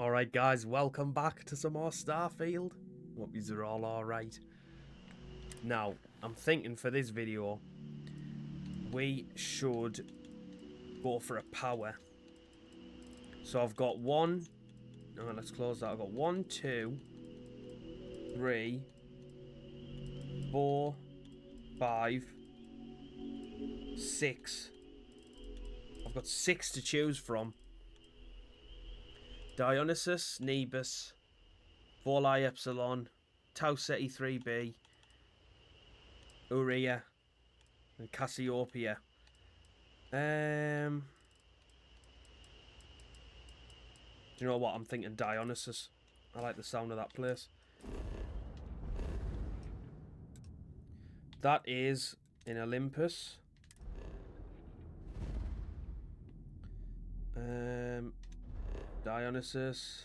Alright guys, welcome back to some more Starfield. Hope yous are all alright. Now, I'm thinking for this video, we should go for a power. So I've got one, let's close that. I've got 1, 2, 3, 4, 5, 6. I've got 6 to choose from. Dionysus, Nebus, Volai Epsilon, Tau Ceti 3B, Urea, and Cassiopeia. Do you know what? I'm thinking Dionysus. I like the sound of that place. That is in Olympus. Dionysus.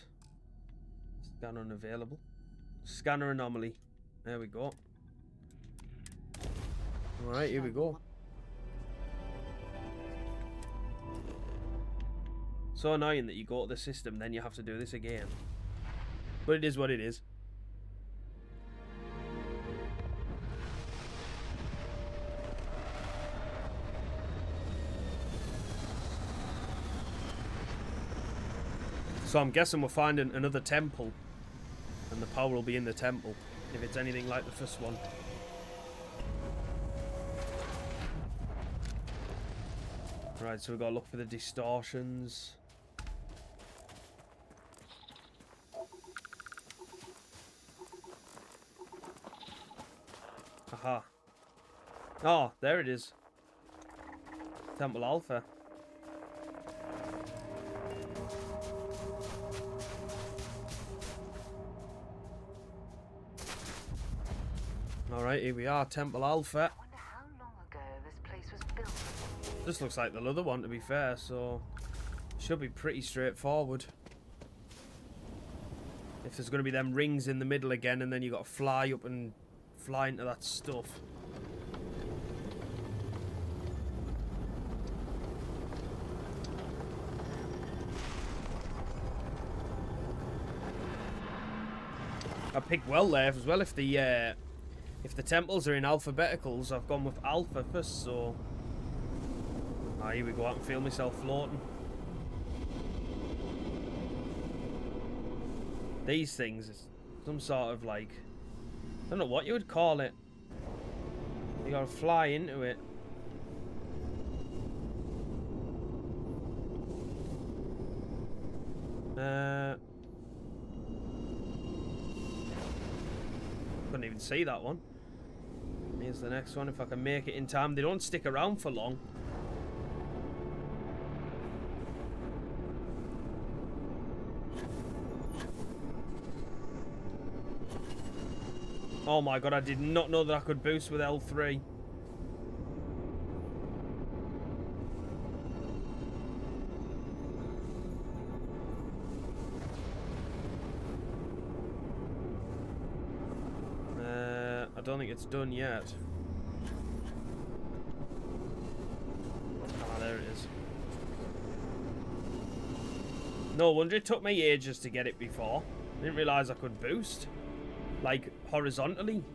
Scan unavailable. Scanner anomaly. There we go. Alright, here we go. So annoying that you go to the system, then you have to do this again. But it is what it is. So I'm guessing we're finding another temple. And the power will be in the temple. If it's anything like the first one. Right, so we've got to look for the distortions. Aha. Oh, there it is. Temple Alpha. Alright, here we are, Temple Alpha. I wonder how long ago this place was built. This looks like the other one, to be fair, so should be pretty straightforward. If there's going to be them rings in the middle again, and then you got to fly up and fly into that stuff. I picked well there as well. If the temples are in alphabeticals, I've gone with Alpha first, so... Ah, here we go, I can feel myself floating. These things, is some sort of like... I don't know what you would call it. You gotta fly into it. Couldn't even see that one. Here's the next one, if I can make it in time. They don't stick around for long. Oh my god, I did not know that I could boost with L3. I don't think it's done yet. Ah, there it is. No wonder it took me ages to get it before. I didn't realise I could boost. Like, horizontally.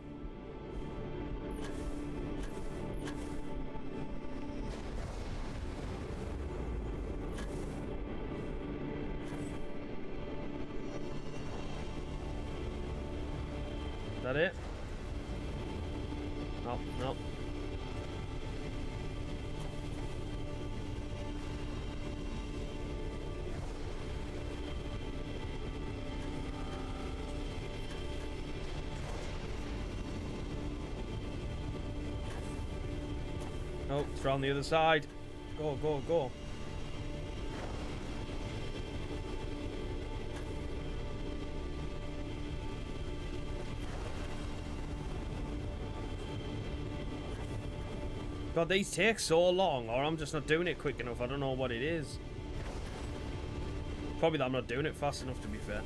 Is that it? Oh, no. Oh, it's around the other side. Go, go, go. God, these take so long, or I'm just not doing it quick enough. I don't know what it is. Probably that I'm not doing it fast enough, to be fair.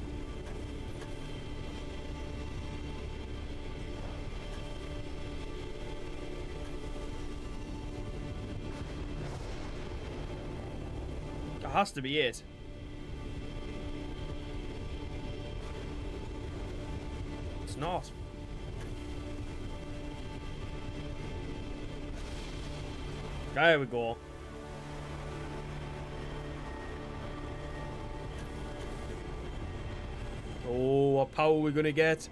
That has to be it. it's not. There we go. Oh, what power are we gonna get?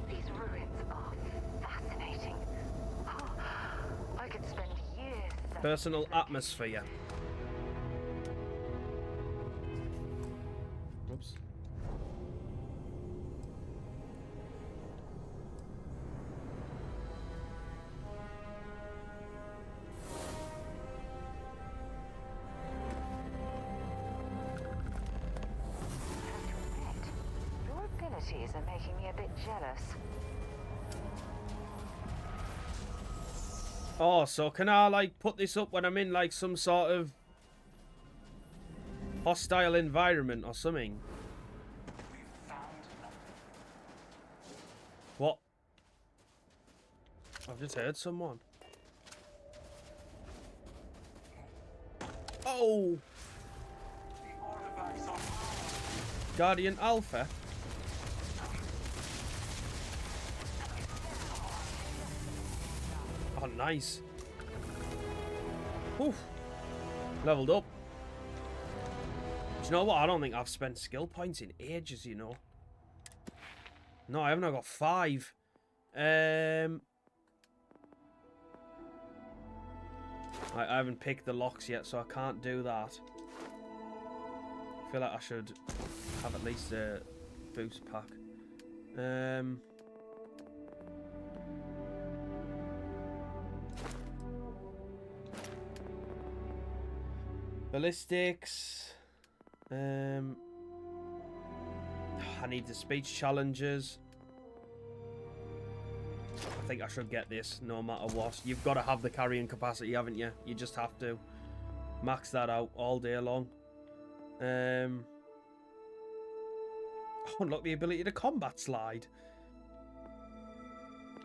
These ruins are fascinating. Oh, I could spend years. Personal atmosphere. Oops. Your abilities are making me a bit jealous. Oh, so can I, like, put this up when I'm in, like, some sort of hostile environment or something? What? I've just heard someone. Oh! Guardian Alpha? Oh, nice. Oof. Leveled up. Do you know what? I don't think I've spent skill points in ages, you know. No, I haven't. I got 5. I haven't picked the locks yet, so I can't do that. I feel like I should have at least a boost pack. Ballistics. I need the speech challenges. I think I should get this no matter what. You've got to have the carrying capacity, haven't you? You just have to max that out all day long. Unlock the ability to combat slide.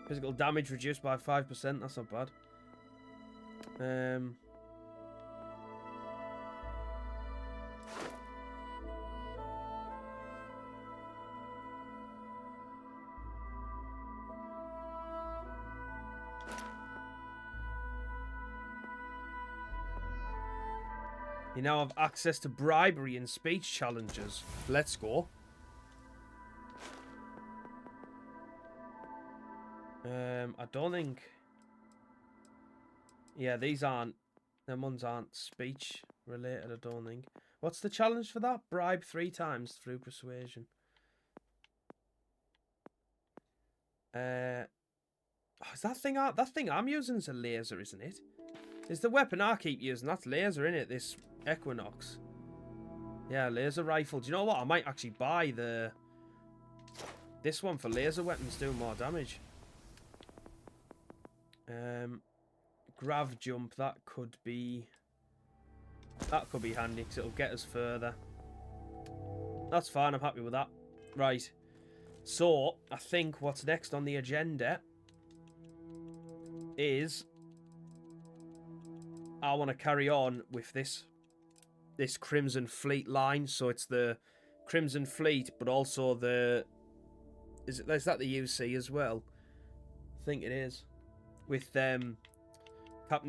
Physical damage reduced by 5%. That's not bad. You now have access to bribery and speech challenges. Let's go. I don't think... Yeah, these aren't... Them ones aren't speech related, I don't think. What's the challenge for that? Bribe 3 times through persuasion. Is that thing I'm using is a laser, isn't it? Is the weapon I keep using? That's laser, isn't it? This Equinox. Yeah, laser rifle. Do you know what? I might actually buy this one for laser weapons doing more damage. Grav jump, that could be handy because it'll get us further. That's fine, I'm happy with that. Right. So, I think what's next on the agenda is I want to carry on with this Crimson Fleet line. So it's the Crimson Fleet, but also the... Is that the UC as well? I think it is. With Captain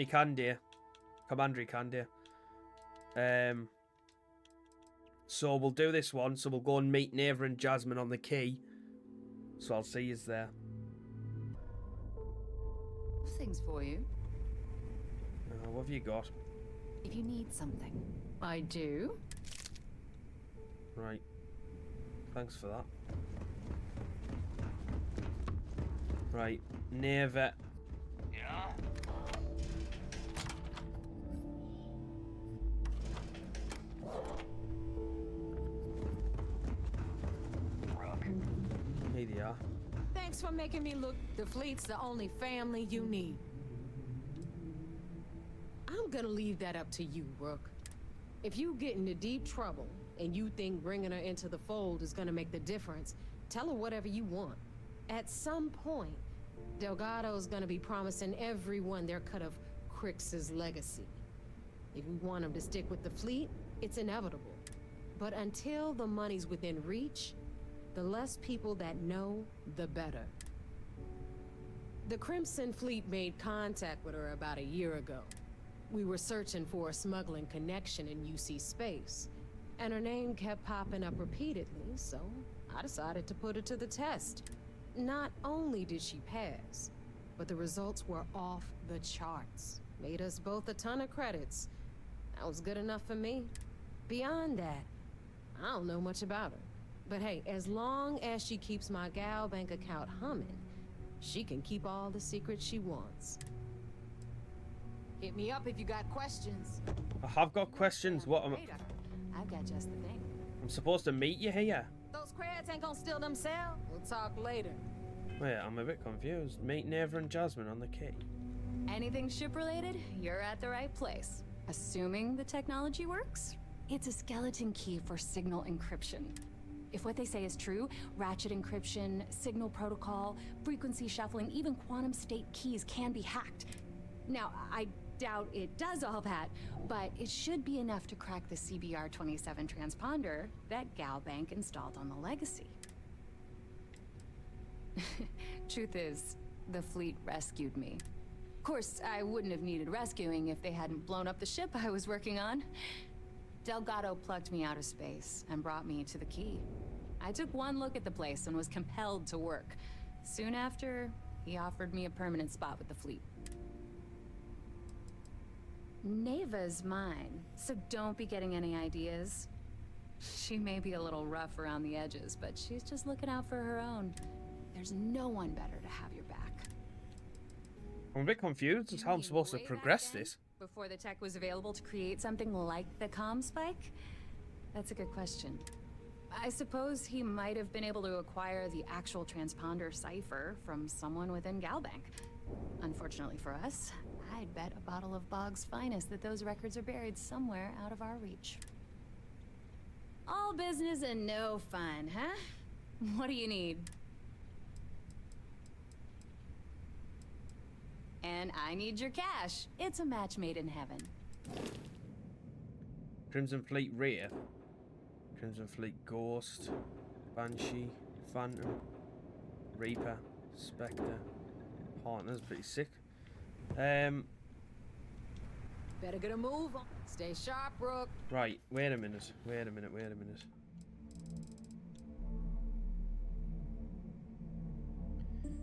Candia. Commander Candia. So we'll do this one. So we'll go and meet Neva and Jasmine on the quay. So I'll see you there. Things for you. What have you got? If you need something. I do. Right. Thanks for that. Right. Neva. Yeah? Here they are. Thanks for making me look. The fleet's the only family you need. I'm gonna leave that up to you, Rook. If you get into deep trouble and you think bringing her into the fold is gonna make the difference, tell her whatever you want. At some point, Delgado's gonna be promising everyone their cut of Crix's legacy. If we want him to stick with the fleet, it's inevitable. But until the money's within reach, the less people that know, the better. The Crimson Fleet made contact with her about a year ago. We were searching for a smuggling connection in UC space, and her name kept popping up repeatedly, so I decided to put her to the test. Not only did she pass, but the results were off the charts. Made us both a ton of credits. That was good enough for me. Beyond that, I don't know much about her. But hey, as long as she keeps my gal bank account humming, she can keep all the secrets she wants. Hit me up if you got questions. I have got questions. What am I... I've got just the thing. I'm supposed to meet you here? Those crabs ain't gonna steal themselves. We'll talk later. Wait, I'm a bit confused. Meet Neva and Jasmine on the key. Anything ship-related, you're at the right place. Assuming the technology works, it's a skeleton key for signal encryption. If what they say is true, ratchet encryption, signal protocol, frequency shuffling, even quantum state keys can be hacked. Now, I doubt it does all that, but it should be enough to crack the CBR-27 transponder that Galbank installed on the Legacy. Truth is, the fleet rescued me. Of course, I wouldn't have needed rescuing if they hadn't blown up the ship I was working on. Delgado plucked me out of space and brought me to the key. I took one look at the place and was compelled to work. Soon after, he offered me a permanent spot with the fleet. Neva's mine, so don't be getting any ideas. She may be a little rough around the edges, but she's just looking out for her own. There's no one better to have your back. I'm a bit confused as how I'm supposed to progress this. Before the tech was available to create something like the comm spike? That's a good question. I suppose he might have been able to acquire the actual transponder cipher from someone within Galbank. Unfortunately for us, I'd bet a bottle of Bog's finest that those records are buried somewhere out of our reach. All business and no fun, huh? What do you need? And I need your cash. It's a match made in heaven. Crimson Fleet Rear. Crimson Fleet Ghost. Banshee. Phantom. Reaper. Spectre. Partner's pretty sick. Better get a move on. Stay sharp, Rook. Right, wait a minute. Wait a minute.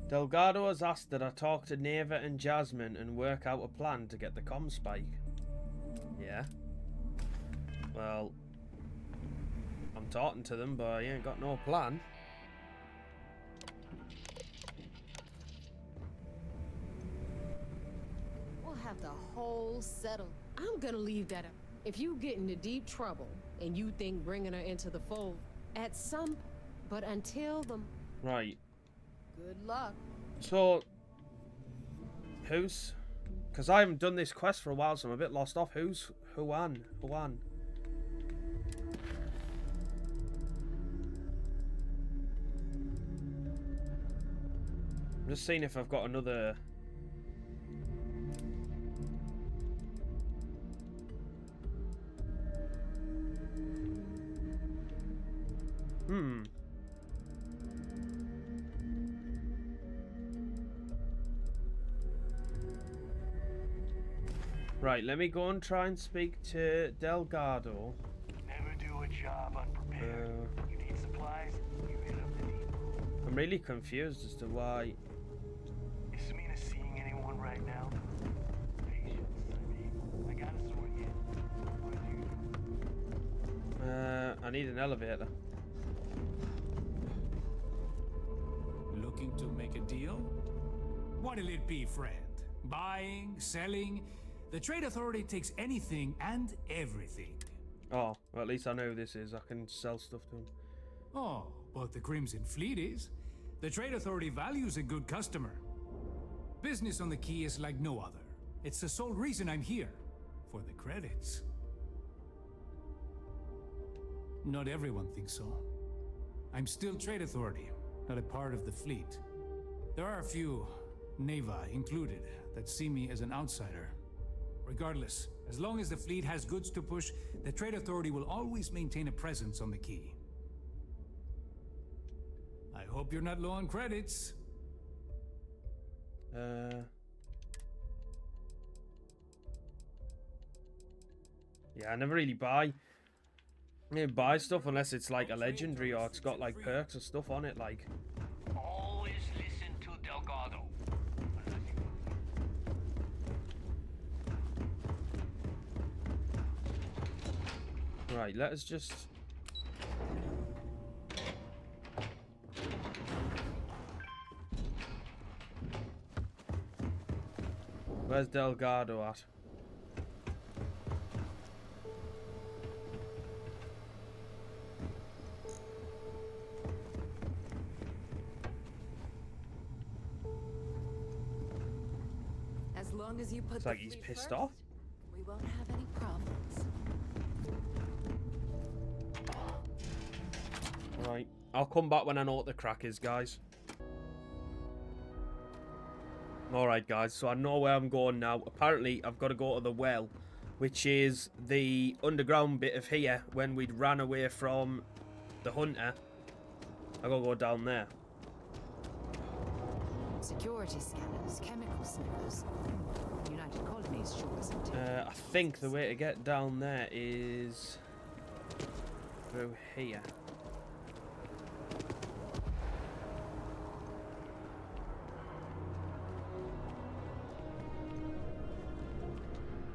Delgado has asked that I talk to Neva and Jasmine and work out a plan to get the comm spike. Yeah. Well, I'm talking to them, but I ain't got no plan. We'll have the whole settled. I'm gonna leave that up. If you get into deep trouble and you think bringing her into the fold, at some... But until the... Right. Good luck. So, who's... Because I haven't done this quest for a while, so I'm a bit lost off. Who's... Juan? I'm just seeing if I've got another... Right, let me go and try and speak to Delgado. Never do a job unprepared. You need supplies, you hit up the depot. I'm really confused as to why... Is Samina seeing anyone right now? Patience, I gotta sort you. What do you... I need an elevator. Looking to make a deal? What'll it be, friend? Buying, selling? The Trade Authority takes anything and everything. Oh, well, at least I know who this is. I can sell stuff to him. Oh, but the Crimson Fleet is. The Trade Authority values a good customer. Business on the key is like no other. It's the sole reason I'm here. For the credits. Not everyone thinks so. I'm still Trade Authority, not a part of the fleet. There are a few, Neva included, that see me as an outsider. Regardless, as long as the fleet has goods to push, the Trade Authority will always maintain a presence on the quay. I hope you're not low on credits. Yeah, I never really buy stuff unless it's like a legendary or it's got like perks or stuff on it, like. Always listen to Delgado. Right, let us just. Where's Delgado at? As long as you put It's like he's pissed off. we won't have any problems. Right, I'll come back when I know what the crack is, guys. Alright, guys, so I know where I'm going now. Apparently, I've got to go to the well, which is the underground bit of here when we'd ran away from the hunter. I gotta go down there. Security scanners, chemical sniffers. United Colonies sure isn't. I think the way to get down there is through here.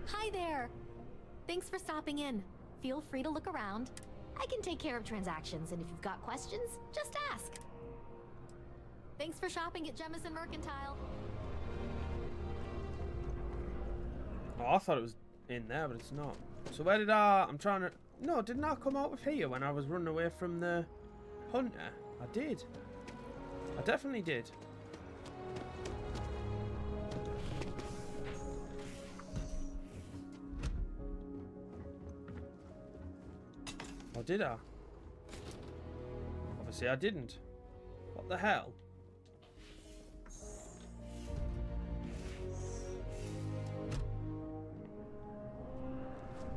Hi there! Thanks for stopping in. Feel free to look around. I can take care of transactions, and if you've got questions, just ask. Thanks for shopping at Jemison Mercantile. Oh, I thought it was in there, but it's not. So where did I'm trying to... No, didn't I come out of here when I was running away from the hunter? I did. I definitely did. Or did I? Obviously I didn't. What the hell?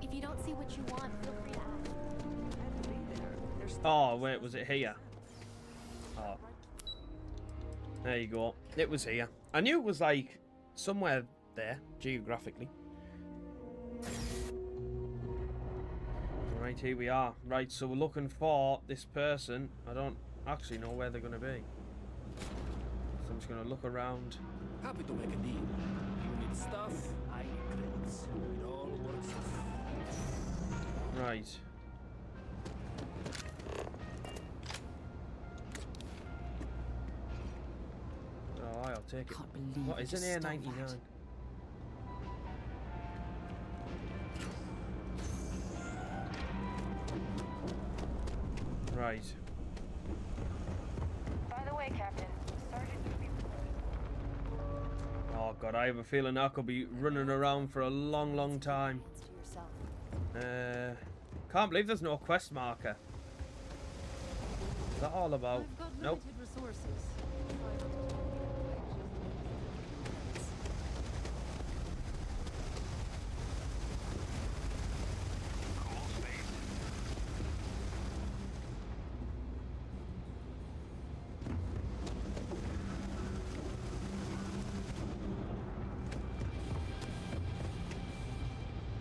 If you don't see what you want, feel free to ask. Oh, wait, was it here? Oh. There you go. It was here. I knew it was like somewhere there, geographically. Right, here we are. Right, so we're looking for this person. I don't actually know where they're going to be. So I'm just going to look around. Happy to make a deal. You need stuff, I need credits. It all works. Right. Oh, I'll take it. Can't believe What you is an just Air stole 99? that. Right. By the way, Captain, Sergeant will be reporting. Oh god, I have a feeling I could be running around for a long, long time. Can't believe there's no quest marker. What's that all about? I've got Nope. limited resources. Cool space.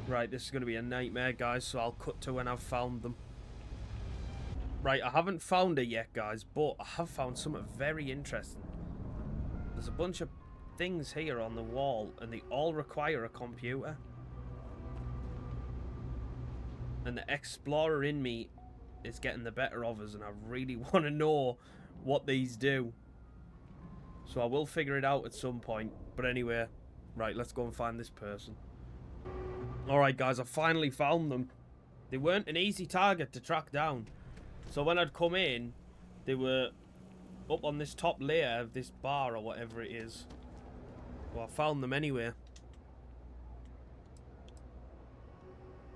Right, this is going to be a nightmare, guys, so I'll cut to when I've found them. Right, I haven't found it yet, guys, but I have found something very interesting. There's a bunch of things here on the wall, and they all require a computer. And the explorer in me is getting the better of us, and I really want to know what these do. So I will figure it out at some point. But anyway, right, let's go and find this person. Alright guys, I finally found them. They weren't an easy target to track down. So when I'd come in, they were up on this top layer of this bar or whatever it is. Well, I found them anyway.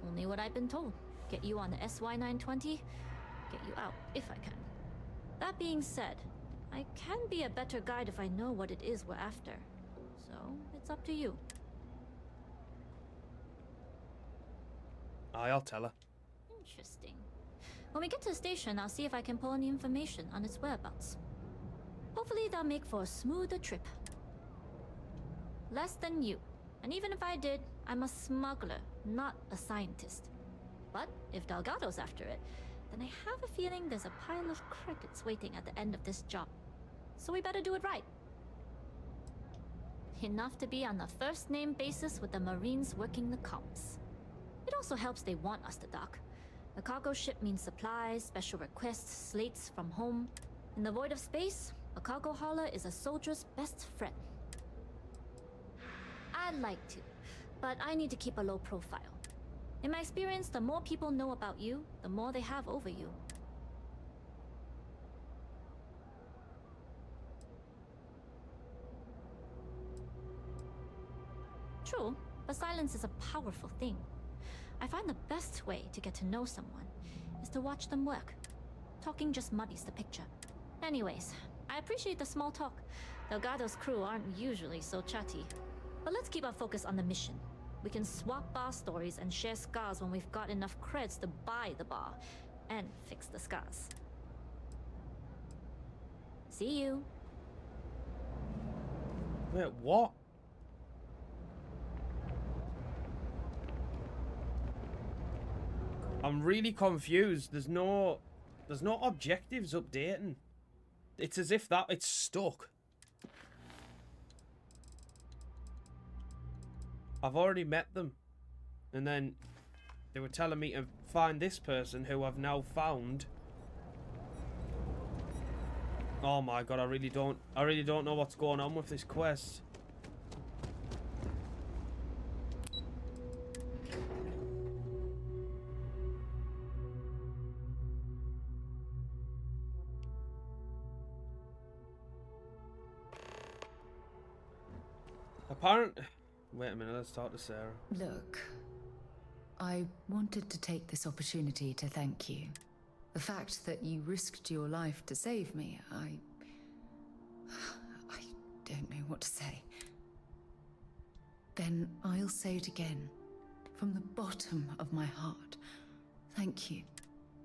Only what I've been told. Get you on the SY-920, get you out if I can. That being said, I can be a better guide if I know what it is we're after. So, it's up to you. Aye, I'll tell her. Interesting. When we get to the station, I'll see if I can pull any information on its whereabouts. Hopefully that'll make for a smoother trip. Less than you. And even if I did, I'm a smuggler, not a scientist. But if Delgado's after it, then I have a feeling there's a pile of credits waiting at the end of this job. So we better do it right. Enough to be on a first-name basis with the Marines working the comms. It also helps they want us to dock. A cargo ship means supplies, special requests, slates from home. In the void of space, a cargo hauler is a soldier's best friend. I'd like to, but I need to keep a low profile. In my experience, the more people know about you, the more they have over you. True, but silence is a powerful thing. I find the best way to get to know someone is to watch them work. Talking just muddies the picture. Anyways, I appreciate the small talk. Delgado's crew aren't usually so chatty. But let's keep our focus on the mission. We can swap bar stories and share scars when we've got enough creds to buy the bar and fix the scars. See you. Wait, what? I'm really confused. There's no objectives updating. It's as if that it's stuck. I've already met them. And then they were telling me to find this person who I've now found. Oh my god, I really don't know what's going on with this quest. Wait a minute, let's talk to Sarah. Look, I wanted to take this opportunity to thank you. The fact that you risked your life to save me, I don't know what to say. Then I'll say it again, from the bottom of my heart. Thank you.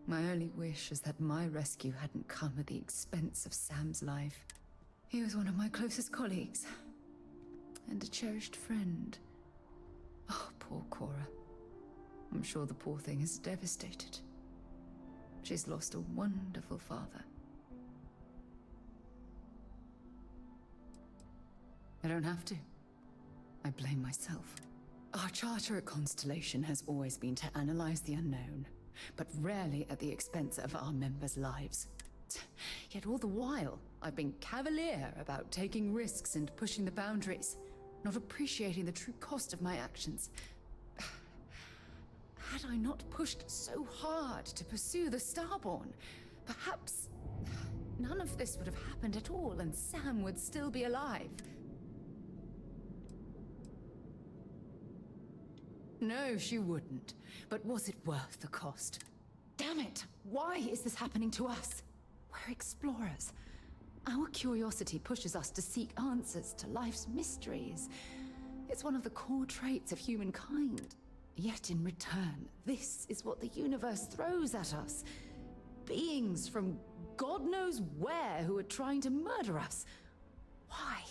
My only wish is that my rescue hadn't come at the expense of Sam's life. He was one of my closest colleagues. And a cherished friend. Oh, poor Cora. I'm sure the poor thing is devastated. She's lost a wonderful father. I don't have to. I blame myself. Our charter at Constellation has always been to analyze the unknown, but rarely at the expense of our members' lives. Yet all the while, I've been cavalier about taking risks and pushing the boundaries, not appreciating the true cost of my actions. Had I not pushed so hard to pursue the Starborn, perhaps none of this would have happened at all and Sam would still be alive. No, she wouldn't. But was it worth the cost? Damn it! Why is this happening to us? We're explorers. Our curiosity pushes us to seek answers to life's mysteries. It's one of the core traits of humankind. Yet in return, this is what the universe throws at us. Beings from God knows where who are trying to murder us. Why?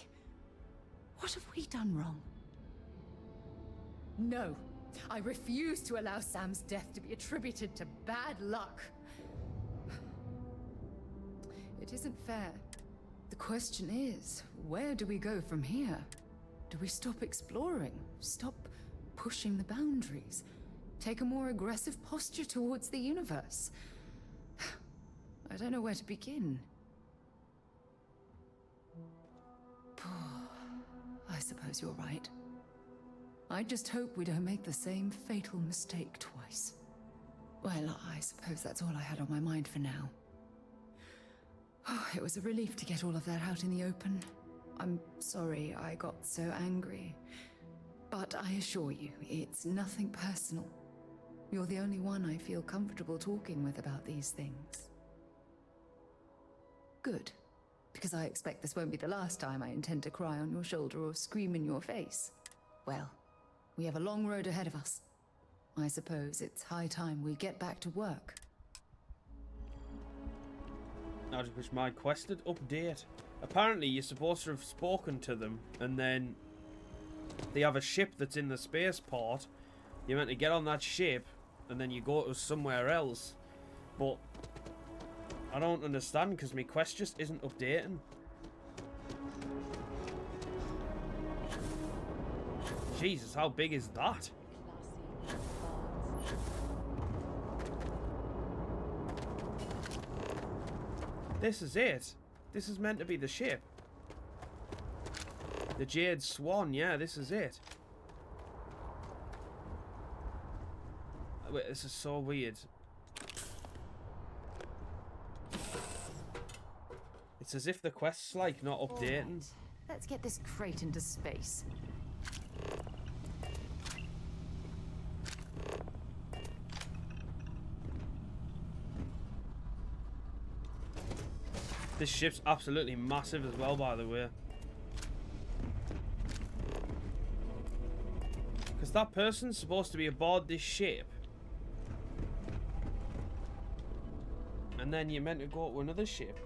What have we done wrong? No. I refuse to allow Sam's death to be attributed to bad luck. It isn't fair. The question is, where do we go from here? Do we stop exploring? Stop pushing the boundaries? Take a more aggressive posture towards the universe? I don't know where to begin. I suppose you're right. I just hope we don't make the same fatal mistake twice. Well, I suppose that's all I had on my mind for now. Oh, it was a relief to get all of that out in the open. I'm sorry I got so angry. But I assure you, it's nothing personal. You're the only one I feel comfortable talking with about these things. Good, because I expect this won't be the last time I intend to cry on your shoulder or scream in your face. Well, we have a long road ahead of us. I suppose it's high time we get back to work. I just wish my quest had update. Apparently, you're supposed to have spoken to them, and then they have a ship that's in the spaceport. You're meant to get on that ship, and then you go to somewhere else. But I don't understand, because my quest just isn't updating. Jesus, how big is that? This is it. This is meant to be the ship. The Jade Swan, yeah, this is it. Wait, this is so weird. It's as if the quest's like not updating. Right. Let's get this crate into space. This ship's absolutely massive as well, by the way. Because that person's supposed to be aboard this ship. And then you're meant to go to another ship.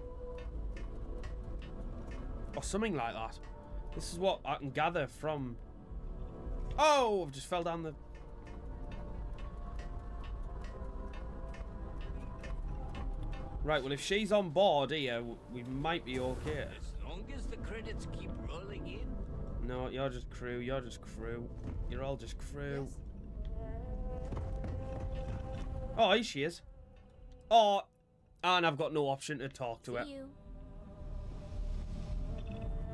Or something like that. This is what I can gather from... Oh! I've just fell down the... Right, well, if she's on board here, we might be okay. As long as the credits keep rolling in. No, you're just crew. You're just crew. You're all just crew. Oh, here she is. Oh, and I've got no option to talk to her.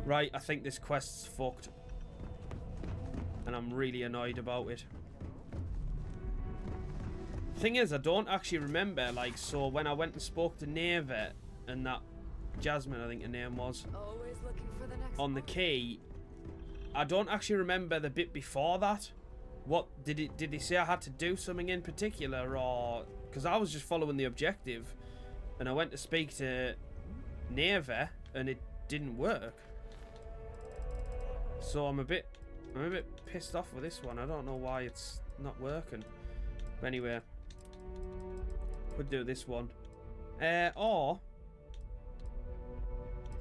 Right, I think this quest's fucked. And I'm really annoyed about it. Thing is, I don't actually remember, like, so when I went and spoke to Neva and that Jasmine, I think her name was, Always looking for the next on the key, I don't actually remember the bit before that. What did they say I had to do something in particular, or because I was just following the objective and I went to speak to Neva and it didn't work. So I'm a bit pissed off with this one. I don't know why it's not working. But anyway, could do this one. Or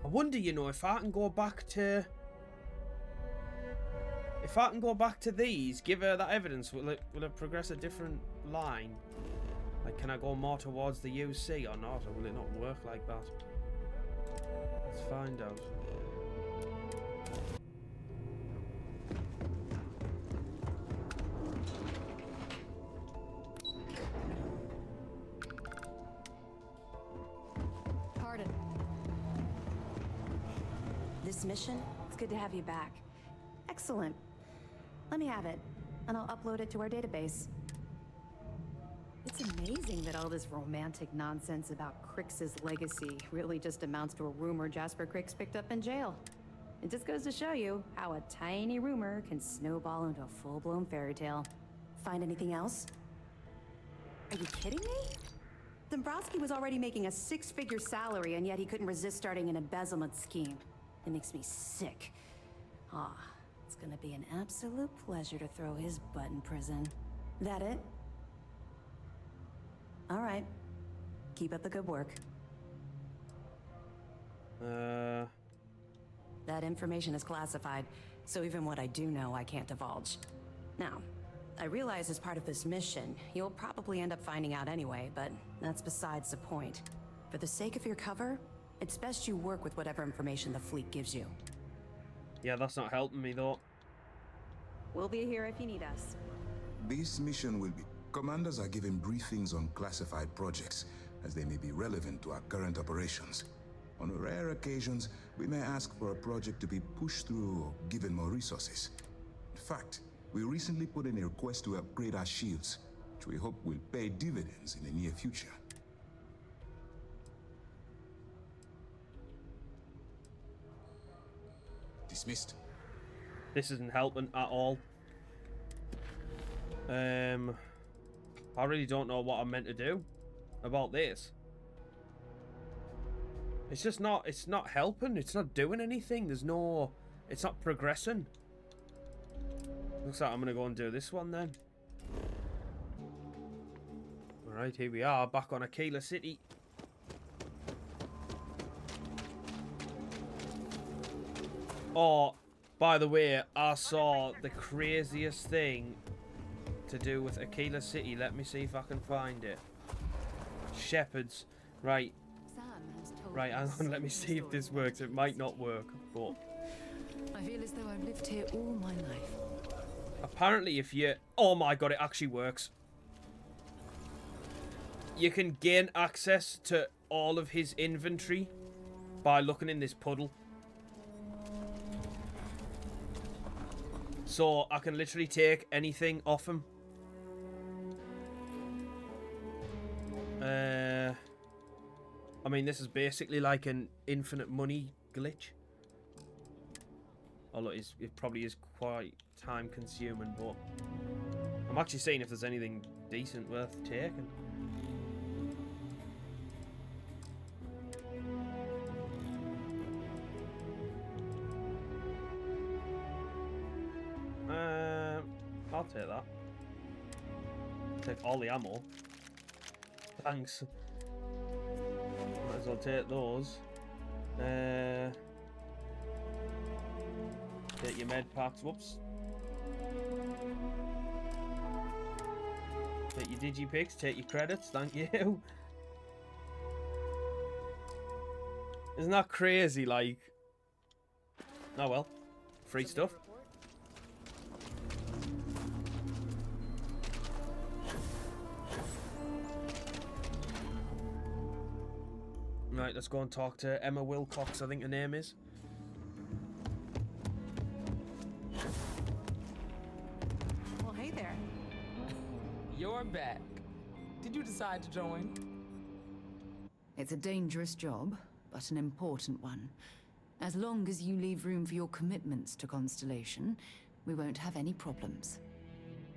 I wonder, you know, if I can go back to these, give her that evidence, will it progress a different line? Like, can I go more towards the UC or not, or will it not work like that? Let's find out. Pardon. This mission? It's good to have you back. Excellent. Let me have it, and I'll upload it to our database. It's amazing that all this romantic nonsense about Crix's legacy really just amounts to a rumor Jasper Crix picked up in jail. It just goes to show you how a tiny rumor can snowball into a full-blown fairy tale. Find anything else? Are you kidding me? Dombrowski was already making a six-figure salary, and yet he couldn't resist starting an embezzlement scheme. It makes me sick. Ah, it's gonna be an absolute pleasure to throw his butt in prison. That it? All right. Keep up the good work. That information is classified, so even what I do know, I can't divulge. Now, I realize as part of this mission, you'll probably end up finding out anyway, but that's besides the point. For the sake of your cover, it's best you work with whatever information the fleet gives you. Yeah, that's not helping me though. We'll be here if you need us. This mission will be... Commanders are given briefings on classified projects, as they may be relevant to our current operations. On rare occasions, we may ask for a project to be pushed through or given more resources. In fact, we recently put in a request to upgrade our shields, which we hope will pay dividends in the near future. Dismissed. This isn't helping at all. I really don't know what I'm meant to do about this. It's just not, it's not helping. It's not doing anything. There's no, it's not progressing. Looks like I'm going to go and do this one then. Alright, here we are, back on Akila City. Oh, by the way, I saw the craziest thing to do with Akila City. Let me see if I can find it. Shepherds. Right. Right, hang on, let me see if this works. It might not work, but... I feel as though I've lived here all my life. Apparently if you... Oh my god, it actually works. You can gain access to all of his inventory by looking in this puddle. So I can literally take anything off him. I mean, this is basically like an infinite money glitch. Although it probably is quite time consuming, but I'm actually seeing if there's anything decent worth taking. I'll take that. Take all the ammo. Thanks. Might as well take those. Take your med packs. Whoops. Take your digipicks. Take your credits. Thank you. Isn't that crazy? Like, oh well, free stuff. Right, let's go and talk to Emma Wilcox, I think her name is. Well, hey there. You're back. Did you decide to join? It's a dangerous job, but an important one. As long as you leave room for your commitments to Constellation, we won't have any problems.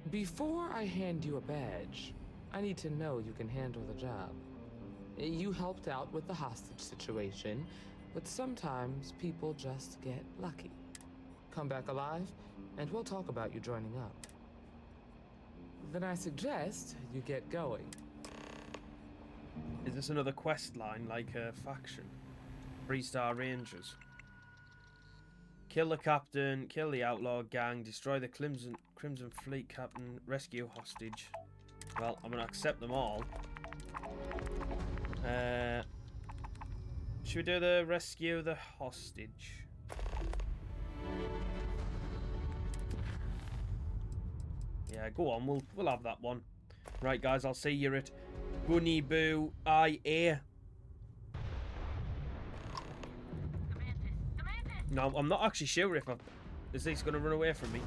Before I hand you a badge, I need to know you can handle the job. You helped out with the hostage situation, but sometimes people just get lucky. Come back alive, and we'll talk about you joining up. Then I suggest you get going. Is this another quest line, like a faction? Freestar Rangers. Kill the captain, kill the outlaw gang, destroy the Crimson Fleet captain, rescue hostage. Well, I'm gonna accept them all. Should we do the rescue the hostage? Yeah, go on, we'll have that one. Right guys, I'll see you at Bunny Boo IA. No, I'm not actually sure if is this gonna run away from me.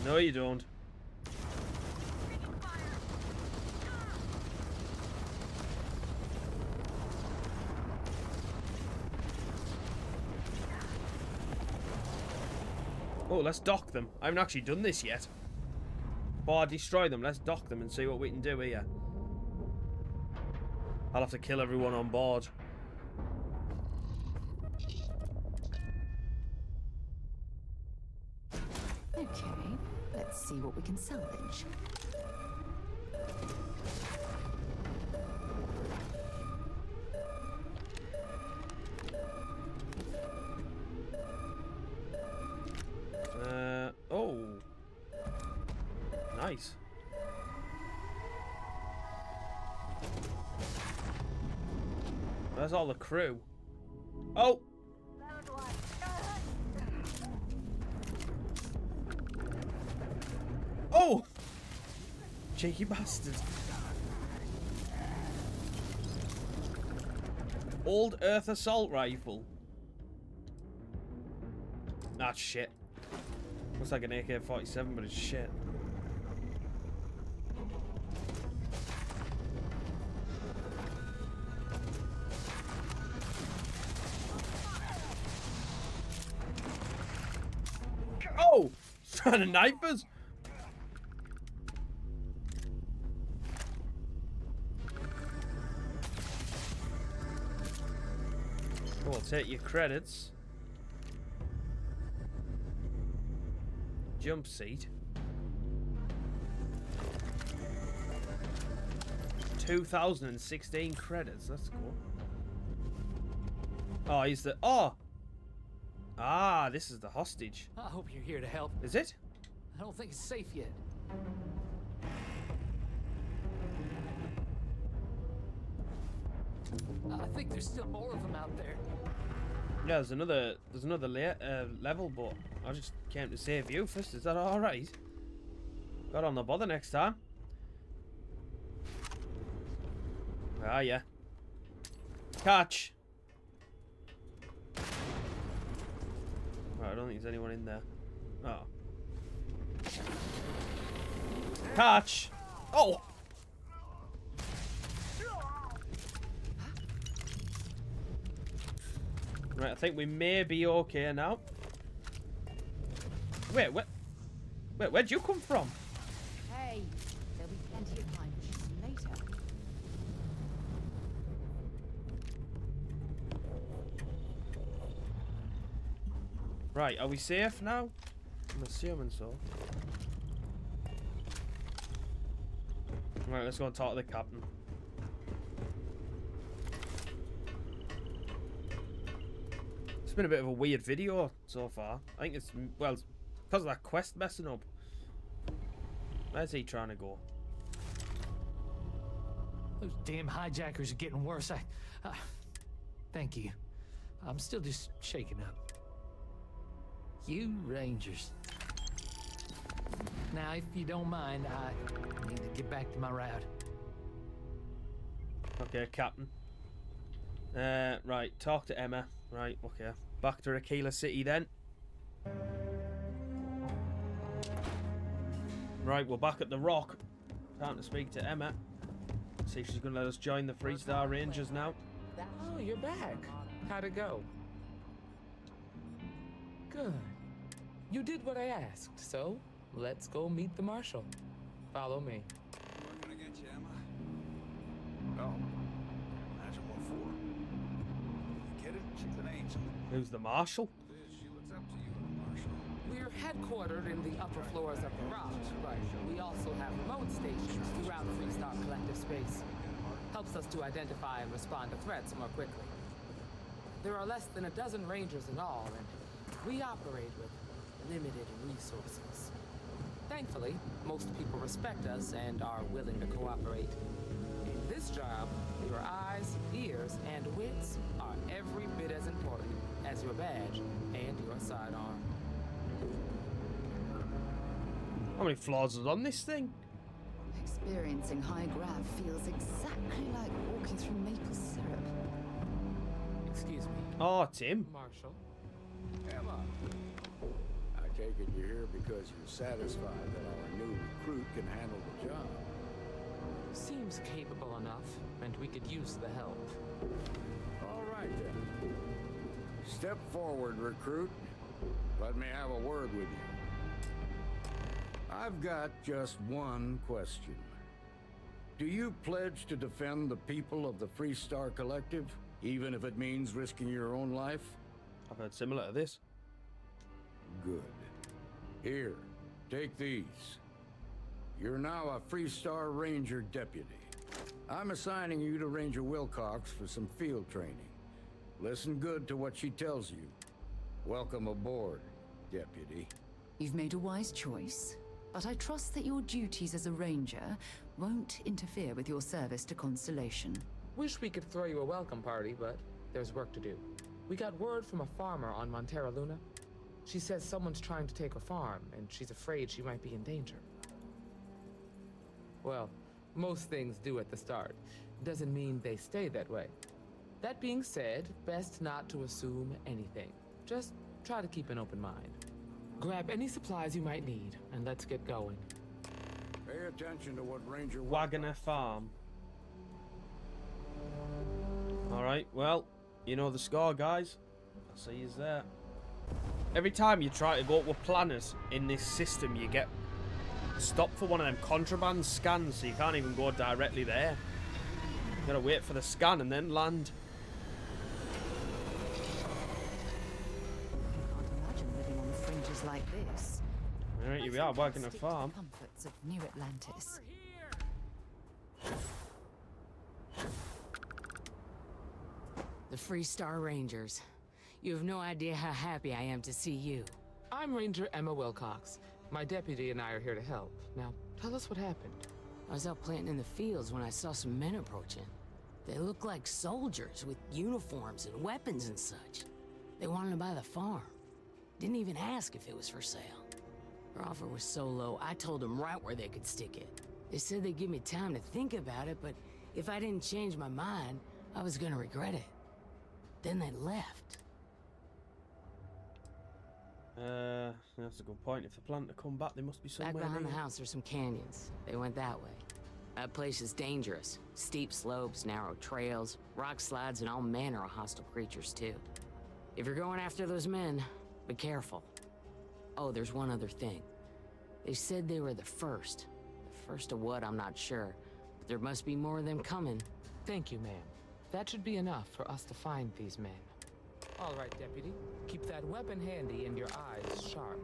No, you don't. Oh, let's dock them. I haven't actually done this yet. Before I destroy them, let's dock them and see what we can do here. I'll have to kill everyone on board. Okay, let's see what we can salvage. Oh. Nice. Where's all the crew? Oh! Oh! Cheeky bastard. Old Earth assault rifle. That's shit. Looks like an AK-47, but it's shit. trying to knife us. Oh, I'll take your credits. Jump seat. 2016 credits. That's cool. Oh, he's the... Oh! Ah, this is the hostage. I hope you're here to help. Is it? I don't think it's safe yet. I think there's still more of them out there. Yeah, there's another level, but I just came to save you first. Is that all right? Got on the bother next time. Ah, yeah. Catch. Right, I don't think there's anyone in there. Oh. Catch. Oh. Right, I think we may be okay now. Wait, where'd you come from? Hey, there'll be plenty of time for shooting later. Right, are we safe now? I'm assuming so. Right, let's go and talk to the captain. It's been a bit of a weird video so far. I think it's, well, it's because of that quest messing up. Where's he trying to go? Those damn hijackers are getting worse. Thank you. I'm still just shaking up. You Rangers. Now, if you don't mind, I need to get back to my route. Okay, Captain. Right, talk to Emma. Right, okay. Back to Akila City then. Right, we're back at the Rock. Time to speak to Emma. See if she's going to let us join the Freestar Rangers now. Oh, you're back. How'd it go? Good. You did what I asked, so let's go meet the Marshal. Follow me. We're gonna get you, Emma. Oh, imagine what for. You get it? She's an angel. Who's the Marshal? She looks up to you, Marshal. We're headquartered in the upper floors of the Rock, but we also have remote stations throughout Freestar collective space. Helps us to identify and respond to threats more quickly. There are less than a dozen Rangers in all, and we operate with limited resources. Thankfully, most people respect us and are willing to cooperate. In this job, your eyes, ears, and wits are every bit as important as your badge and your sidearm. How many flaws is on this thing? Experiencing high grav feels exactly like walking through maple syrup. Excuse me. Oh, Tim. Marshal. Emma, I take it you're here because you're satisfied that our new recruit can handle the job. Seems capable enough, and we could use the help. All right, then. Step forward, recruit. Let me have a word with you. I've got just one question. Do you pledge to defend the people of the Freestar Collective, even if it means risking your own life? I've heard similar to this. Good. Here, take these. You're now a Freestar Ranger deputy. I'm assigning you to Ranger Wilcox for some field training. Listen good to what she tells you. Welcome aboard, deputy. You've made a wise choice, but I trust that your duties as a ranger won't interfere with your service to Constellation. Wish we could throw you a welcome party, but there's work to do. We got word from a farmer on Montera Luna. She says someone's trying to take her farm, and she's afraid she might be in danger. Well, most things do at the start. Doesn't mean they stay that way. That being said, best not to assume anything. Just try to keep an open mind. Grab any supplies you might need, and let's get going. Pay attention to what Ranger Waggoner Farm. Alright, well, you know the score, guys. I'll see you there. Every time you try to go to a planet in this system, you get stopped for one of them contraband scans, so you can't even go directly there. You gotta wait for the scan and then land. Can't imagine living on the fringes like this. Alright, here we are, Waggoner Farm. Comforts of New Atlantis. The Freestar Rangers. You have no idea how happy I am to see you. I'm Ranger Emma Wilcox. My deputy and I are here to help. Now, tell us what happened. I was out planting in the fields when I saw some men approaching. They looked like soldiers with uniforms and weapons and such. They wanted to buy the farm. Didn't even ask if it was for sale. Their offer was so low, I told them right where they could stick it. They said they'd give me time to think about it, but if I didn't change my mind, I was gonna regret it. Then they left. That's a good point. If they plan to come back, they must be somewhere Back behind near. the house, there's some canyons. They went that way. That place is dangerous. Steep slopes, narrow trails, rock slides, and all manner of hostile creatures, too. If you're going after those men, be careful. Oh, there's one other thing. They said they were the first. The first of what, I'm not sure. But there must be more of them coming. Thank you, ma'am. That should be enough for us to find these men. All right, Deputy. Keep that weapon handy and your eyes sharp.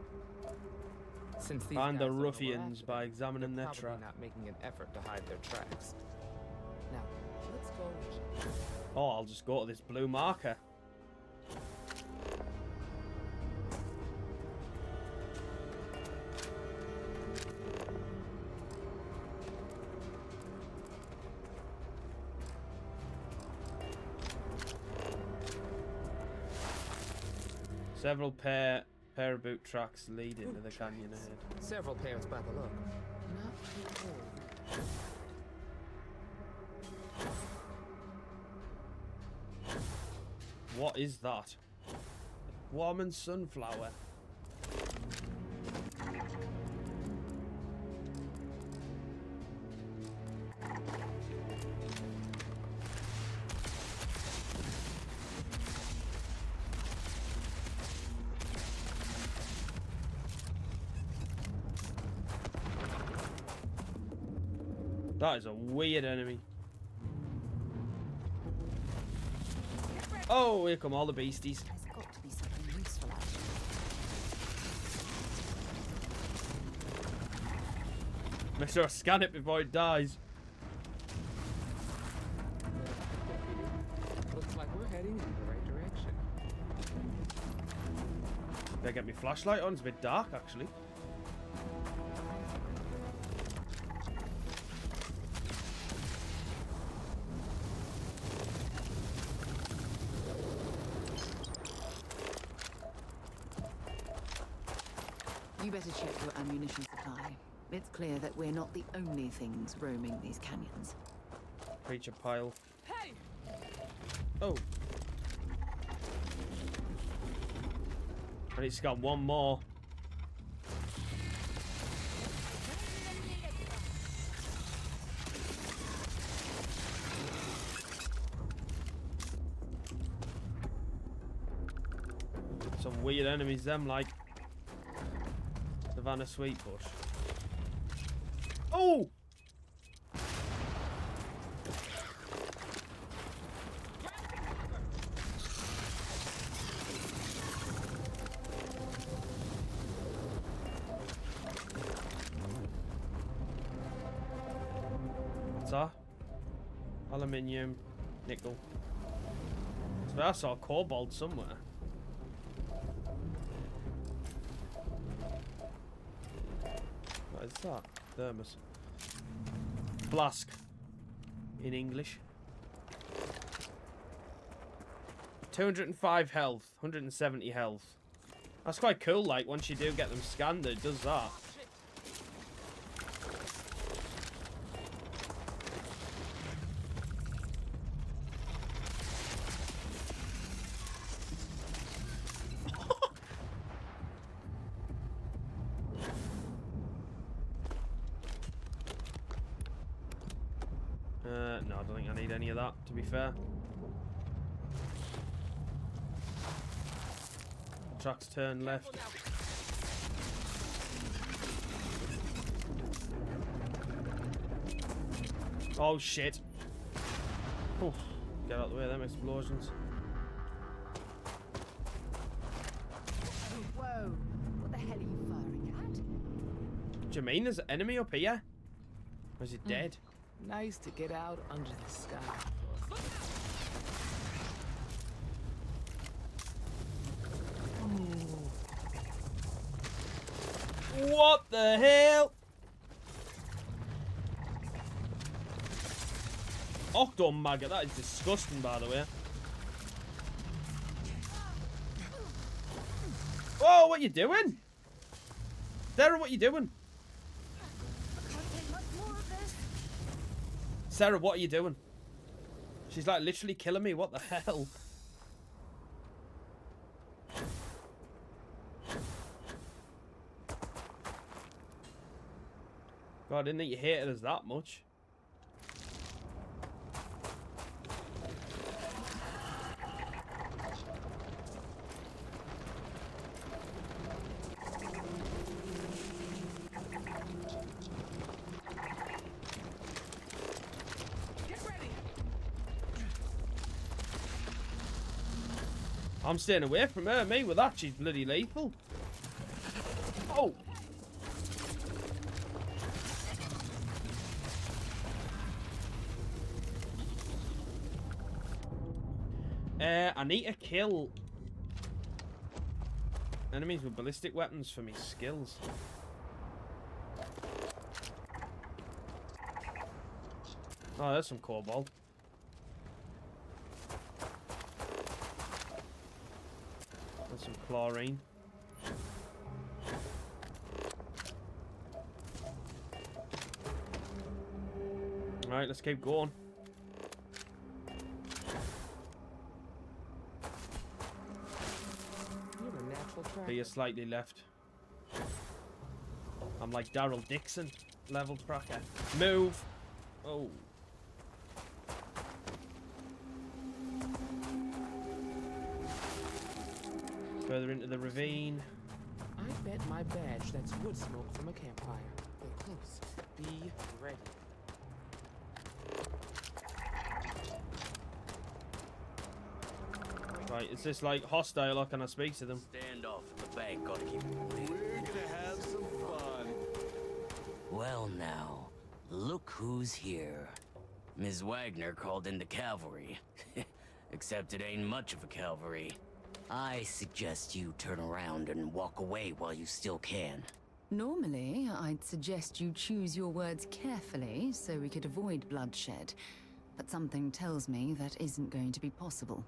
Since these Find guys the don't know we're ruffians after by them, examining they're their probably track. not making an effort to hide their tracks. Now, let's go. Oh, I'll just go to this blue marker. Several pair of boot tracks lead into the canyon ahead. Several pairs by the look. Not too old. What is that? Warm sunflower. That is a weird enemy. Oh, here come all the beasties. There's got to be something useful out there. Make sure I scan it before it dies. Looks like we're heading in the right direction. Better get my flashlight on. It's a bit dark, actually. You better check your ammunition supply. It's clear that we're not the only things roaming these canyons. Creature pile. Hey! Oh. And it's got one more. Some weird enemies, them like Savannah Sweetbush. Oh! What's that? Aluminium, nickel. So I saw cobalt somewhere. What is that? Thermos. Flask. In English. 205 health. 170 health. That's quite cool, like, once you do get them scanned, it does that. No, I don't think I need any of that, to be fair. tracks turn left. Oh shit. Oof. Get out of the way of them explosions. Whoa. What the hell are you firing at? Do you mean there's an enemy up here? Or is he dead? Nice to get out under the sky. What the hell? Octo maggot, that is disgusting, by the way. Whoa, what you doing? Sarah, what you doing? Sarah, what are you doing? She's like literally killing me. What the hell? God, I didn't think you hated us that much. I'm staying away from her. Me with that, she's bloody lethal. Oh. I need to kill enemies with ballistic weapons for me skills. Oh, there's some cobalt. There's some chlorine. Alright, let's keep going. You're slightly left. I'm like Daryl Dixon, level tracker. Move! Oh. Further into the ravine. I bet my badge that's wood smoke from a campfire. Get close. Be ready. Right, is this like hostile or can I speak to them? Stand off at the bank, gotta keep moving. We're gonna have some fun. Well now, look who's here. Ms. Waggoner called in the cavalry. Except it ain't much of a cavalry. I suggest you turn around and walk away while you still can. Normally, I'd suggest you choose your words carefully so we could avoid bloodshed. But something tells me that isn't going to be possible.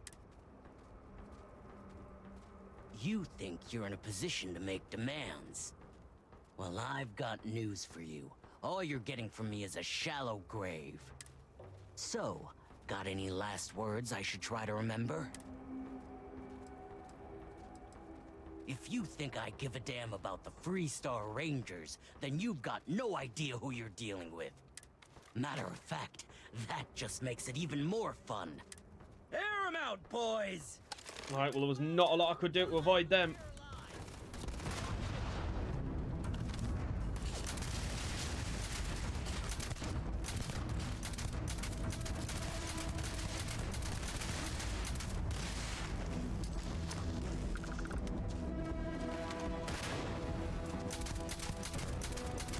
You think you're in a position to make demands? Well, I've got news for you. All you're getting from me is a shallow grave. So, got any last words I should try to remember? If you think I give a damn about the Freestar Rangers, then you've got no idea who you're dealing with. Matter of fact, that just makes it even more fun. Air 'em out, boys! Alright, well there was not a lot I could do to avoid them.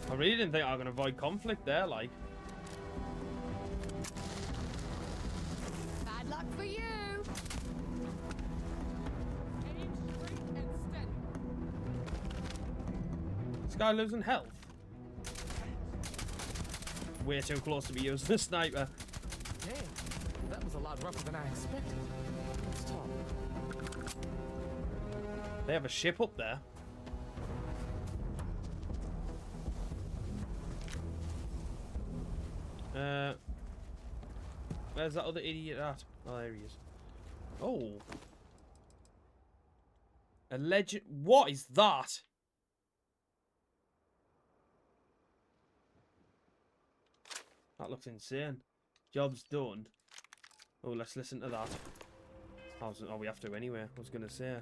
I really didn't think I was going to avoid conflict there, like. Bad luck for you. This guy lives in health. Way too close to be using a sniper. Damn, that was a lot rougher than I expected. Let's talk. They have a ship up there. Where's that other idiot at? Oh, there he is. Oh. Alleged. What is that? That looks insane. Job's done. Oh, let's listen to that. Oh, we have to anyway. I was going to say.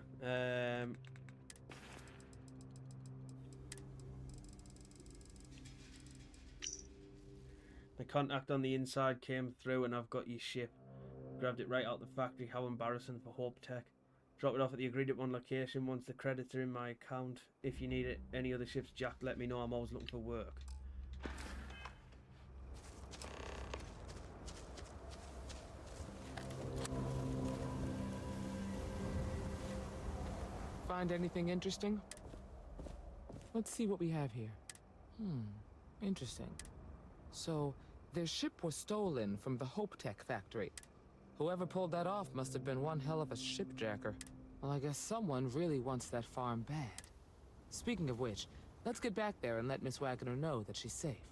My contact on the inside came through and I've got your ship. Grabbed it right out the factory. How embarrassing for HopeTech. Drop it off at the agreed upon location once the credits are in my account. If you need it, any other ships jacked, let me know. I'm always looking for work. Find anything interesting? Let's see what we have here. Interesting. So, their ship was stolen from the HopeTech factory. Whoever pulled that off must have been one hell of a shipjacker. Well, I guess someone really wants that farm bad. Speaking of which, let's get back there and let Miss Waggoner know that she's safe.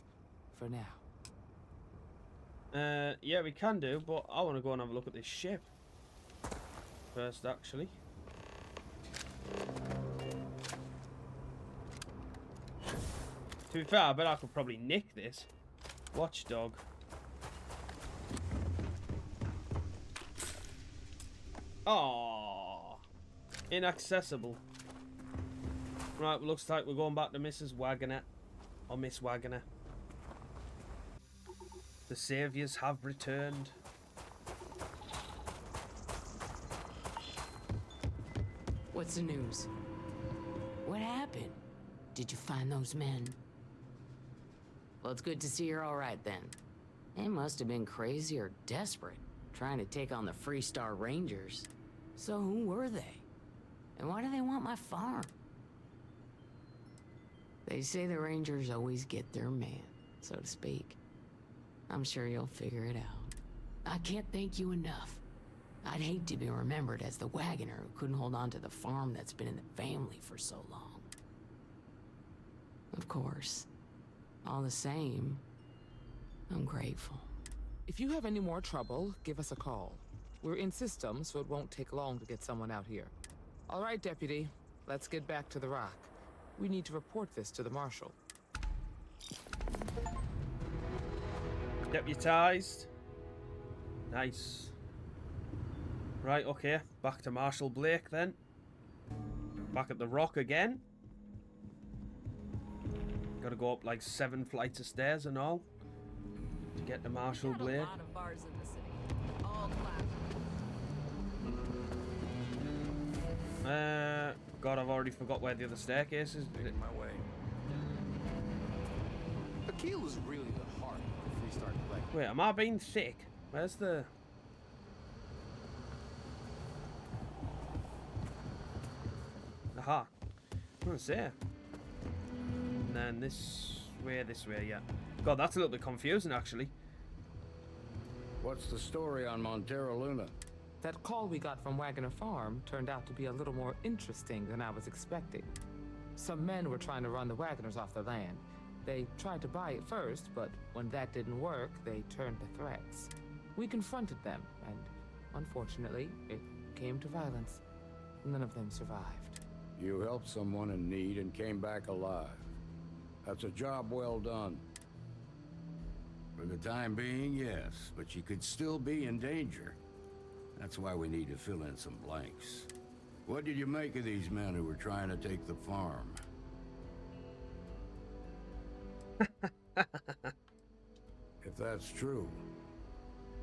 For now. Yeah, we can do, but I want to go and have a look at this ship first, actually. To be fair, I bet I could probably nick this. Watchdog. Oh, inaccessible. Right, well, looks like we're going back to Mrs. Waggoner. Or Miss Waggoner. The saviors have returned. What's the news? What happened? Did you find those men? Well, it's good to see you're all right then. They must have been crazy or desperate, trying to take on the Freestar Rangers. So who were they? And why do they want my farm? They say the Rangers always get their man, so to speak. I'm sure you'll figure it out. I can't thank you enough. I'd hate to be remembered as the Waggoner who couldn't hold on to the farm that's been in the family for so long. Of course. All the same, I'm grateful. If you have any more trouble, give us a call. We're in system, so it won't take long to get someone out here. All right, Deputy. Let's get back to the rock. We need to report this to the Marshal. Deputized. Nice. Right, okay. Back to Marshal Blake then. Back at the rock again. Gotta go up like 7 flights of stairs and all to get to Marshal Blake. A lot of bars in the city. All class. God, I've already forgot where the other staircase is. Making my way. Akila's really the heart of Freestar Collective. Wait, am I being thick? Where's the... Aha. I'm gonna say. And then this way, yeah. God, that's a little bit confusing, actually. What's the story on Montero Luna? That call we got from Waggoner Farm turned out to be a little more interesting than I was expecting. Some men were trying to run the Waggoners off the land. They tried to buy it first, but when that didn't work, they turned to threats. We confronted them, and unfortunately, it came to violence. None of them survived. You helped someone in need and came back alive. That's a job well done. For the time being, yes, but you could still be in danger. That's why we need to fill in some blanks. What did you make of these men who were trying to take the farm? If that's true,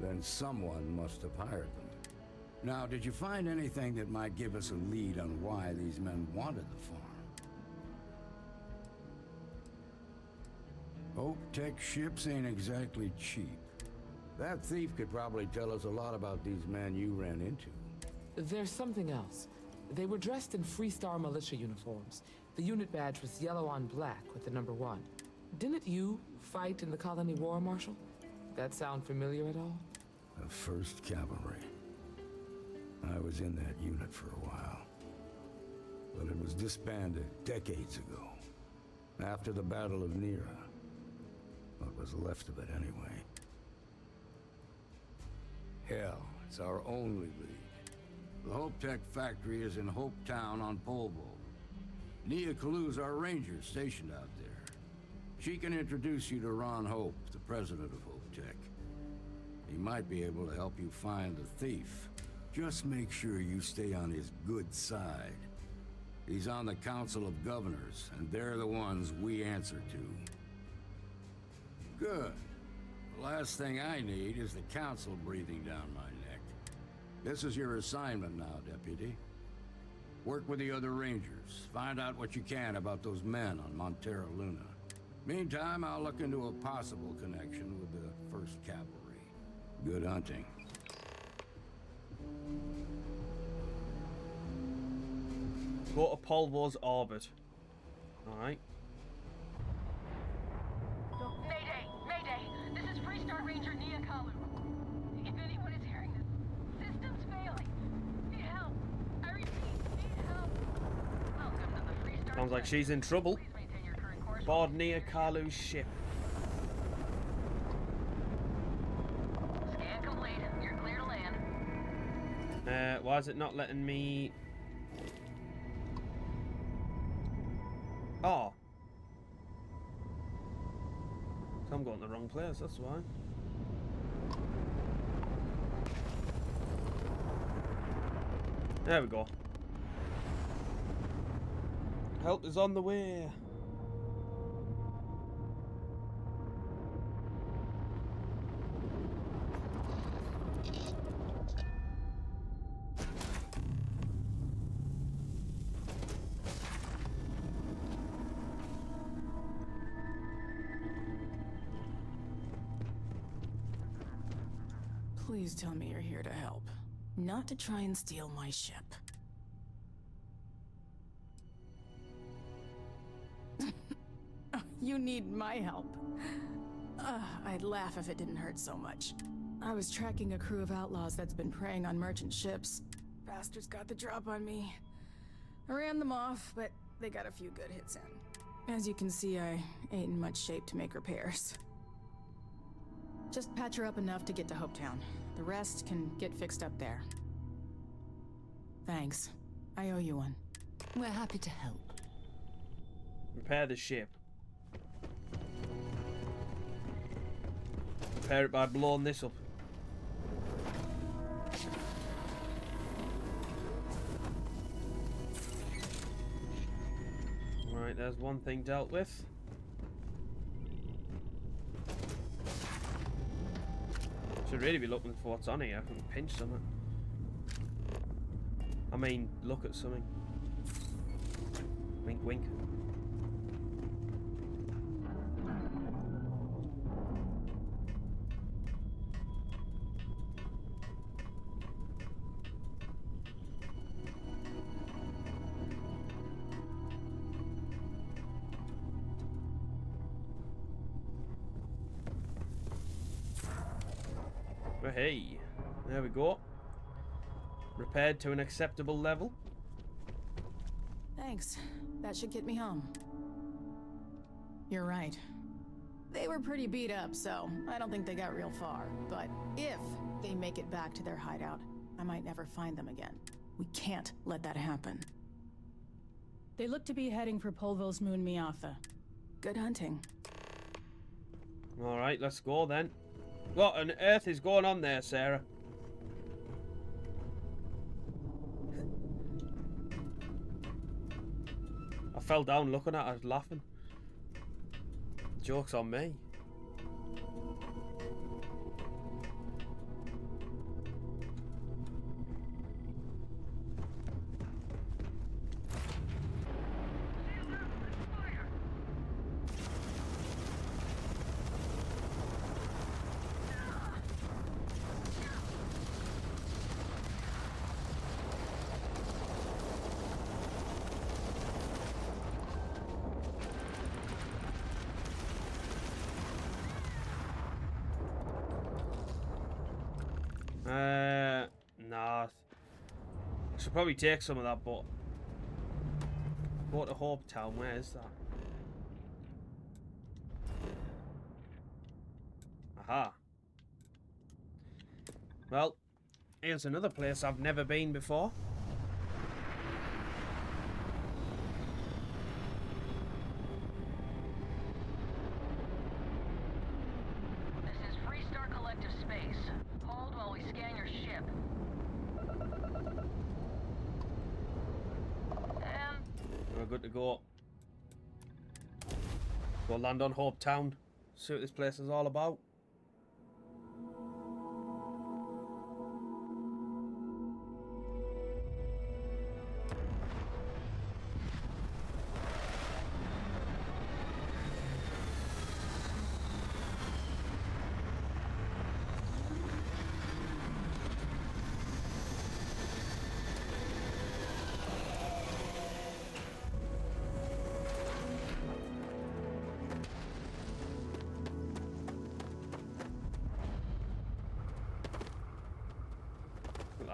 then someone must have hired them. Now, did you find anything that might give us a lead on why these men wanted the farm? HopeTech ships ain't exactly cheap. That thief could probably tell us a lot about these men you ran into. There's something else. They were dressed in Freestar militia uniforms. The unit badge was yellow on black with the number 1. Didn't you fight in the Colony War, Marshal? That sound familiar at all? The 1st Cavalry. I was in that unit for a while. But it was disbanded decades ago. After the Battle of Nera. What was left of it anyway. Hell, it's our only lead. The HopeTech factory is in HopeTown on Polvo. Nia Kalu's our ranger stationed out there. She can introduce you to Ron Hope, the president of HopeTech. He might be able to help you find the thief. Just make sure you stay on his good side. He's on the Council of Governors, and they're the ones we answer to. Good. The last thing I need is the Council breathing down my neck. This is your assignment now, Deputy. Work with the other Rangers. Find out what you can about those men on Montero Luna. Meantime, I'll look into a possible connection with the 1st Cavalry. Good hunting. Go to Polvo's orbit. Alright. Mayday! Mayday! This is Freestar Ranger Nia Kalu. If anyone is hearing this, system's failing. Need help. I repeat, need help. Welcome to the Freestar. Sounds like she's in trouble. Please maintain your current course. Board Nia Kalu's ship. Scan complete. You're clear to land. Why is it not letting me... Oh. So I'm going to the wrong place, that's why. There we go. Help is on the way. Please tell me you're here to help, not to try and steal my ship. You need my help. I'd laugh if it didn't hurt so much. I was tracking a crew of outlaws that's been preying on merchant ships. Bastards got the drop on me. I ran them off, but they got a few good hits in. As you can see, I ain't in much shape to make repairs. Just patch her up enough to get to HopeTown. The rest can get fixed up there. Thanks. I owe you one. We're happy to help. Repair the ship. Repair it by blowing this up. Right, there's one thing dealt with. Should really be looking for what's on here. I can pinch something. I mean, look at something. Wink, wink. But hey, there we go. Repaired to an acceptable level. Thanks. That should get me home. You're right. They were pretty beat up, so I don't think they got real far. But if they make it back to their hideout, I might never find them again. We can't let that happen. They look to be heading for Polvo's moon Miatha. Good hunting. Alright, let's go then. What on earth is going on there, Sarah? I fell down looking at her, laughing. Joke's on me. Nah. I should probably take some of that, but go to HopeTown. Where is that? Aha. Well, here's another place I've never been before. This is Freestar Collective Space. Hold while we scan your ship. We're good to go. Go land on HopeTown. See what this place is all about.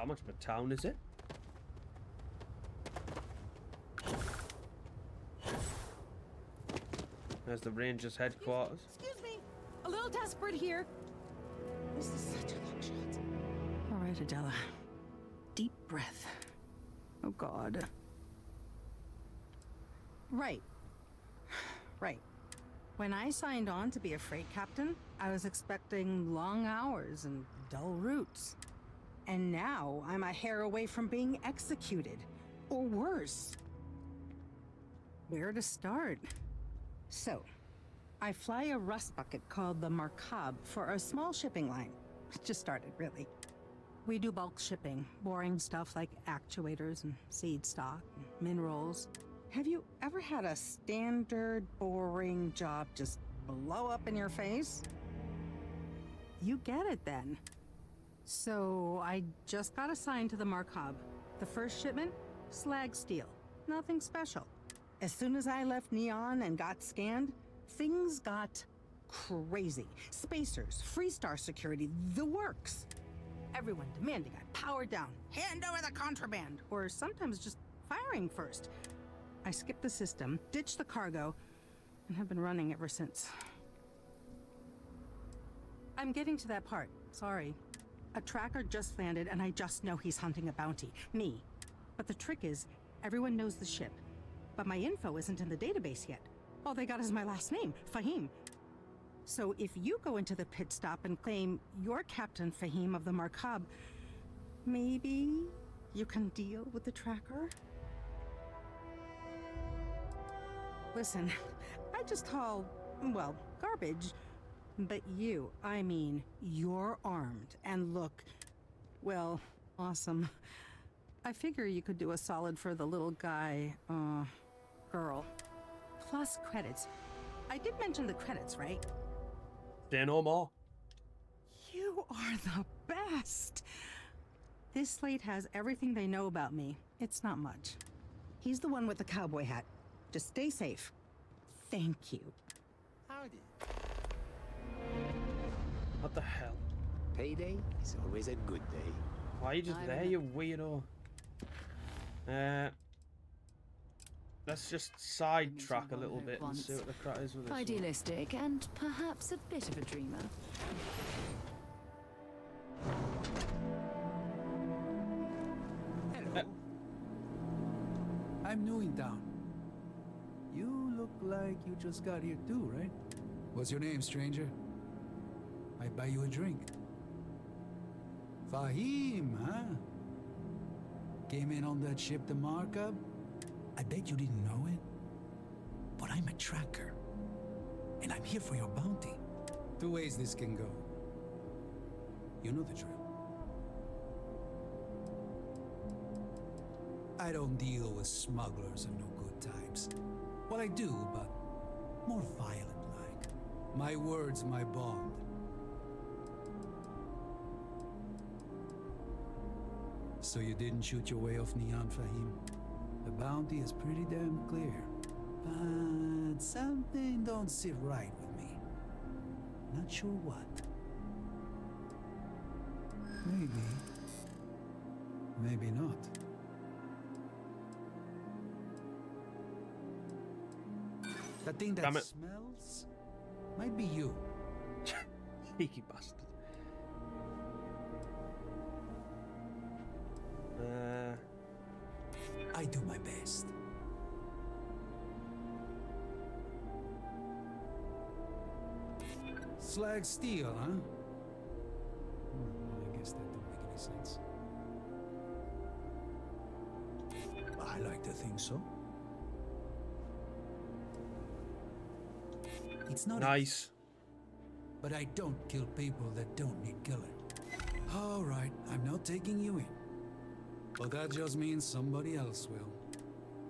How much of a town is it? There's the Rangers headquarters. Excuse me, a little desperate here. This is such a long shot. All right, Adela. Deep breath. Oh, God. Right. Right. When I signed on to be a freight captain, I was expecting long hours and dull routes. And now I'm a hair away from being executed. Or worse. Where to start? So, I fly a rust bucket called the Markab for a small shipping line. It just started, really. We do bulk shipping, boring stuff like actuators and seed stock and minerals. Have you ever had a standard, boring job just blow up in your face? You get it then. So I just got assigned to the Markab. The first shipment? Slag steel. Nothing special. As soon as I left Neon and got scanned, things got crazy. Spacers, Freestar security, the works. Everyone demanding I power down, hand over the contraband, or sometimes just firing first. I skipped the system, ditched the cargo, and have been running ever since. I'm getting to that part, sorry. A tracker just landed and I just know he's hunting a bounty, me. But the trick is, everyone knows the ship. But my info isn't in the database yet. All they got is my last name, Fahim. So if you go into the pit stop and claim you're Captain Fahim of the Markab, maybe you can deal with the tracker? Listen, I just haul, well, garbage. But you, I mean, you're armed and look, well, awesome. I figure you could do a solid for the little guy, girl. Plus credits. I did mention the credits, right? Say no more. You are the best. This slate has everything they know about me. It's not much. He's the one with the cowboy hat. Just stay safe. Thank you. Howdy. What the hell? Payday is always a good day. Why are you just there, you weirdo? Let's just sidetrack a little bit and see what the crack is with this one. Idealistic and perhaps a bit of a dreamer. Hello. I'm new in town. You look like you just got here too, right? What's your name, stranger? I'd buy you a drink. Fahim, huh? Came in on that ship, the Markab? I bet you didn't know it. But I'm a tracker. And I'm here for your bounty. Two ways this can go. You know the drill. I don't deal with smugglers and no good types. Well, I do, but more violent-like. My word's my bond. So you didn't shoot your way off Neon, Fahim? The bounty is pretty damn clear. But something don't sit right with me. Not sure what. Maybe. Maybe not. That thing that smells might be you. Cheeky bastard. I do my best. Slag steel, huh? I guess that don't make any sense. I like to think so. It's not nice. But I don't kill people that don't need killing. All right, I'm not taking you in. But that just means somebody else will.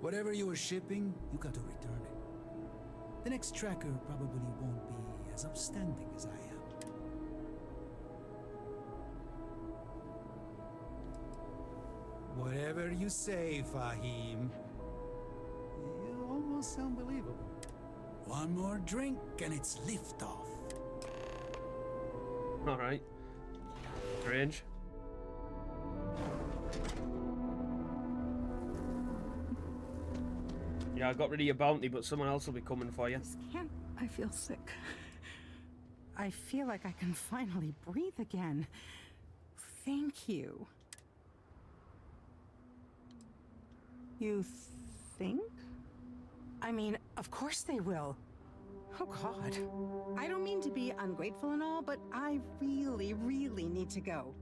Whatever you were shipping, you got to return it. The next tracker probably won't be as upstanding as I am. Whatever you say, Fahim. You almost sound believable. One more drink and it's liftoff. All right. Strange. Yeah, I got rid of your bounty, but someone else will be coming for you. I feel sick. I feel like I can finally breathe again. Thank you. You think? I mean, of course they will. Oh, God. I don't mean to be ungrateful and all, but I really, really need to go.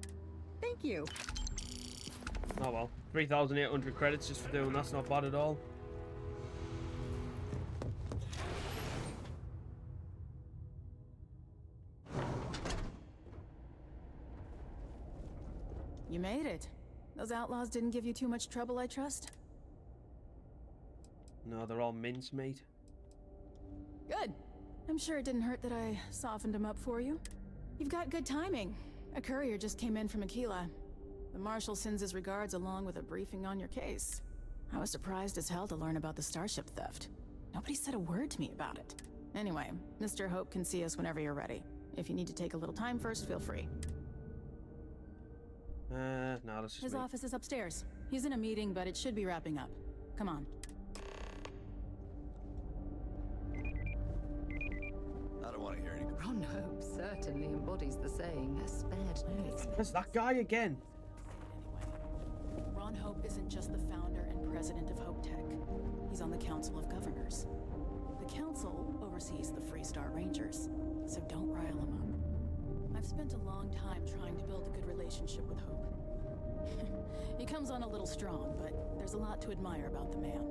Thank you. Oh well, 3,800 credits just for doing that's not bad at all. You made it. Those outlaws didn't give you too much trouble, I trust? No, they're all mincemeat. Good. I'm sure it didn't hurt that I softened them up for you. You've got good timing. A courier just came in from Akila. The Marshal sends his regards along with a briefing on your case. I was surprised as hell to learn about the starship theft. Nobody said a word to me about it. Anyway, Mr. Hope can see us whenever you're ready. If you need to take a little time first, feel free. No, that's just His me. office is upstairs. He's in a meeting, but it should be wrapping up. Come on. I don't want to hear any. Ron Hope certainly embodies the saying, spared no expense. It's that guy again. Ron Hope isn't just the founder and president of HopeTech. He's on the Council of Governors. The Council oversees the Freestar Rangers, so don't rile him up. I've spent a long time trying to build a good relationship with Hope. He comes on a little strong, but there's a lot to admire about the man.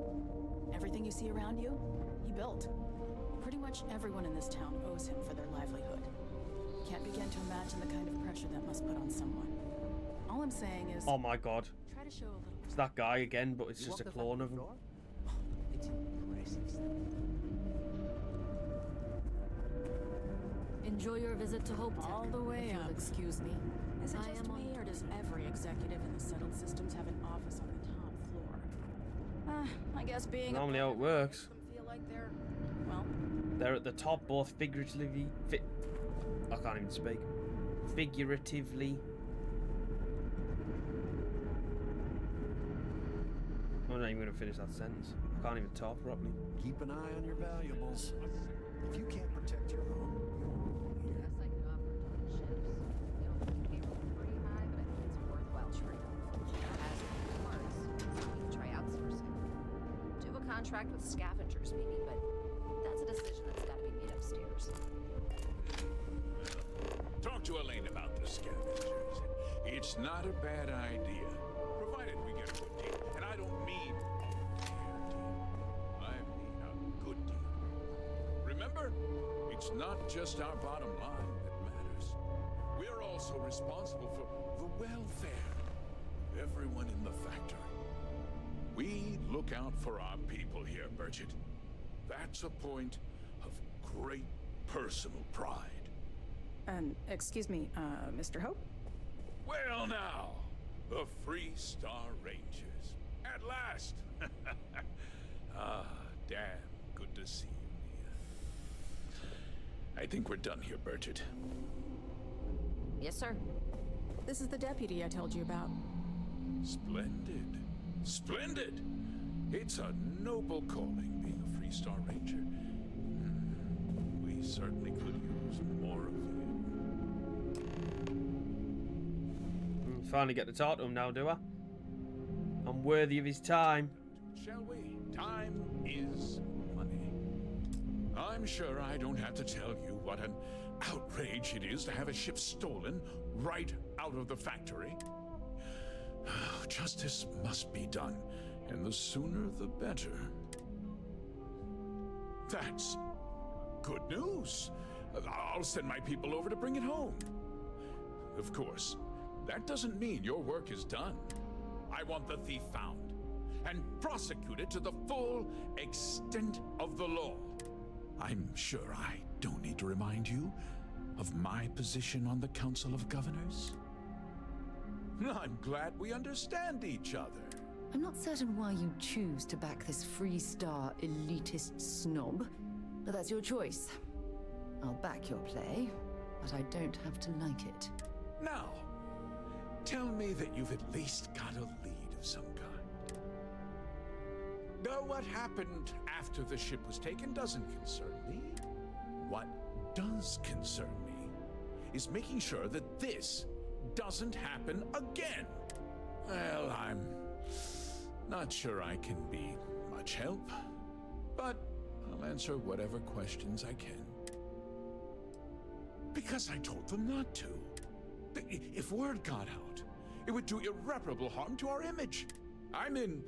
Everything you see around you, he built. Pretty much everyone in this town owes him for their livelihood. Can't begin to imagine the kind of pressure that must put on someone. All I'm saying is... Oh my god. Try to show a little... It's that guy again, but it's just a clone of him. It's impressive stuff. Enjoy your visit to HopeTech. All the way if you'll up. excuse me. Is it I just am me, or does every executive in the settled systems have an office on the top floor? I guess being Normally how it works. feel like they're, well... They're at the top, both figuratively... I can't even speak. Figuratively... I'm not even going to finish that sentence. I can't even talk properly. Keep an eye on your valuables. If you can't protect your own, Yes, I could offer to the ships. You know, the payroll's pretty high, but I think it's a worthwhile trade-off. As it works, we can try outsourcing. Do a contract with scavengers, maybe, but that's a decision that's got to be made upstairs. Talk to Elaine about the scavengers. It's not a bad idea, provided we get a good deal. And I don't mean a fair deal. I mean a good deal. Remember, it's not just our bottom line that matters. We're also responsible for the welfare of everyone in the factory. We look out for our people here, Bridget. That's a point of great personal pride. Excuse me, Mr. Hope? Well now, the Freestar Rangers. At last! Ah, damn good to see you, Mia. I think we're done here, Bridget. Yes, sir. This is the deputy I told you about. Splendid. Splendid! It's a noble calling, being a Freestar Ranger. We certainly could use more of you. Finally get to talk to him now, do I? I'm worthy of his time. Shall we? Time is money. I'm sure I don't have to tell you what an outrage it is to have a ship stolen right out of the factory. Justice must be done, and the sooner the better. That's good news. I'll send my people over to bring it home. Of course, that doesn't mean your work is done. I want the thief found and prosecuted to the full extent of the law. I'm sure I don't need to remind you of my position on the Council of Governors. I'm glad we understand each other. I'm not certain why you choose to back this Freestar elitist snob, but that's your choice. I'll back your play, but I don't have to like it. Now, tell me that you've at least got a lead of some kind. Though what happened after the ship was taken doesn't concern me. What does concern me is making sure that this doesn't happen again. Well, I'm not sure I can be much help, but I'll answer whatever questions I can. Because I told them not to. If word got out, it would do irreparable harm to our image. I'm in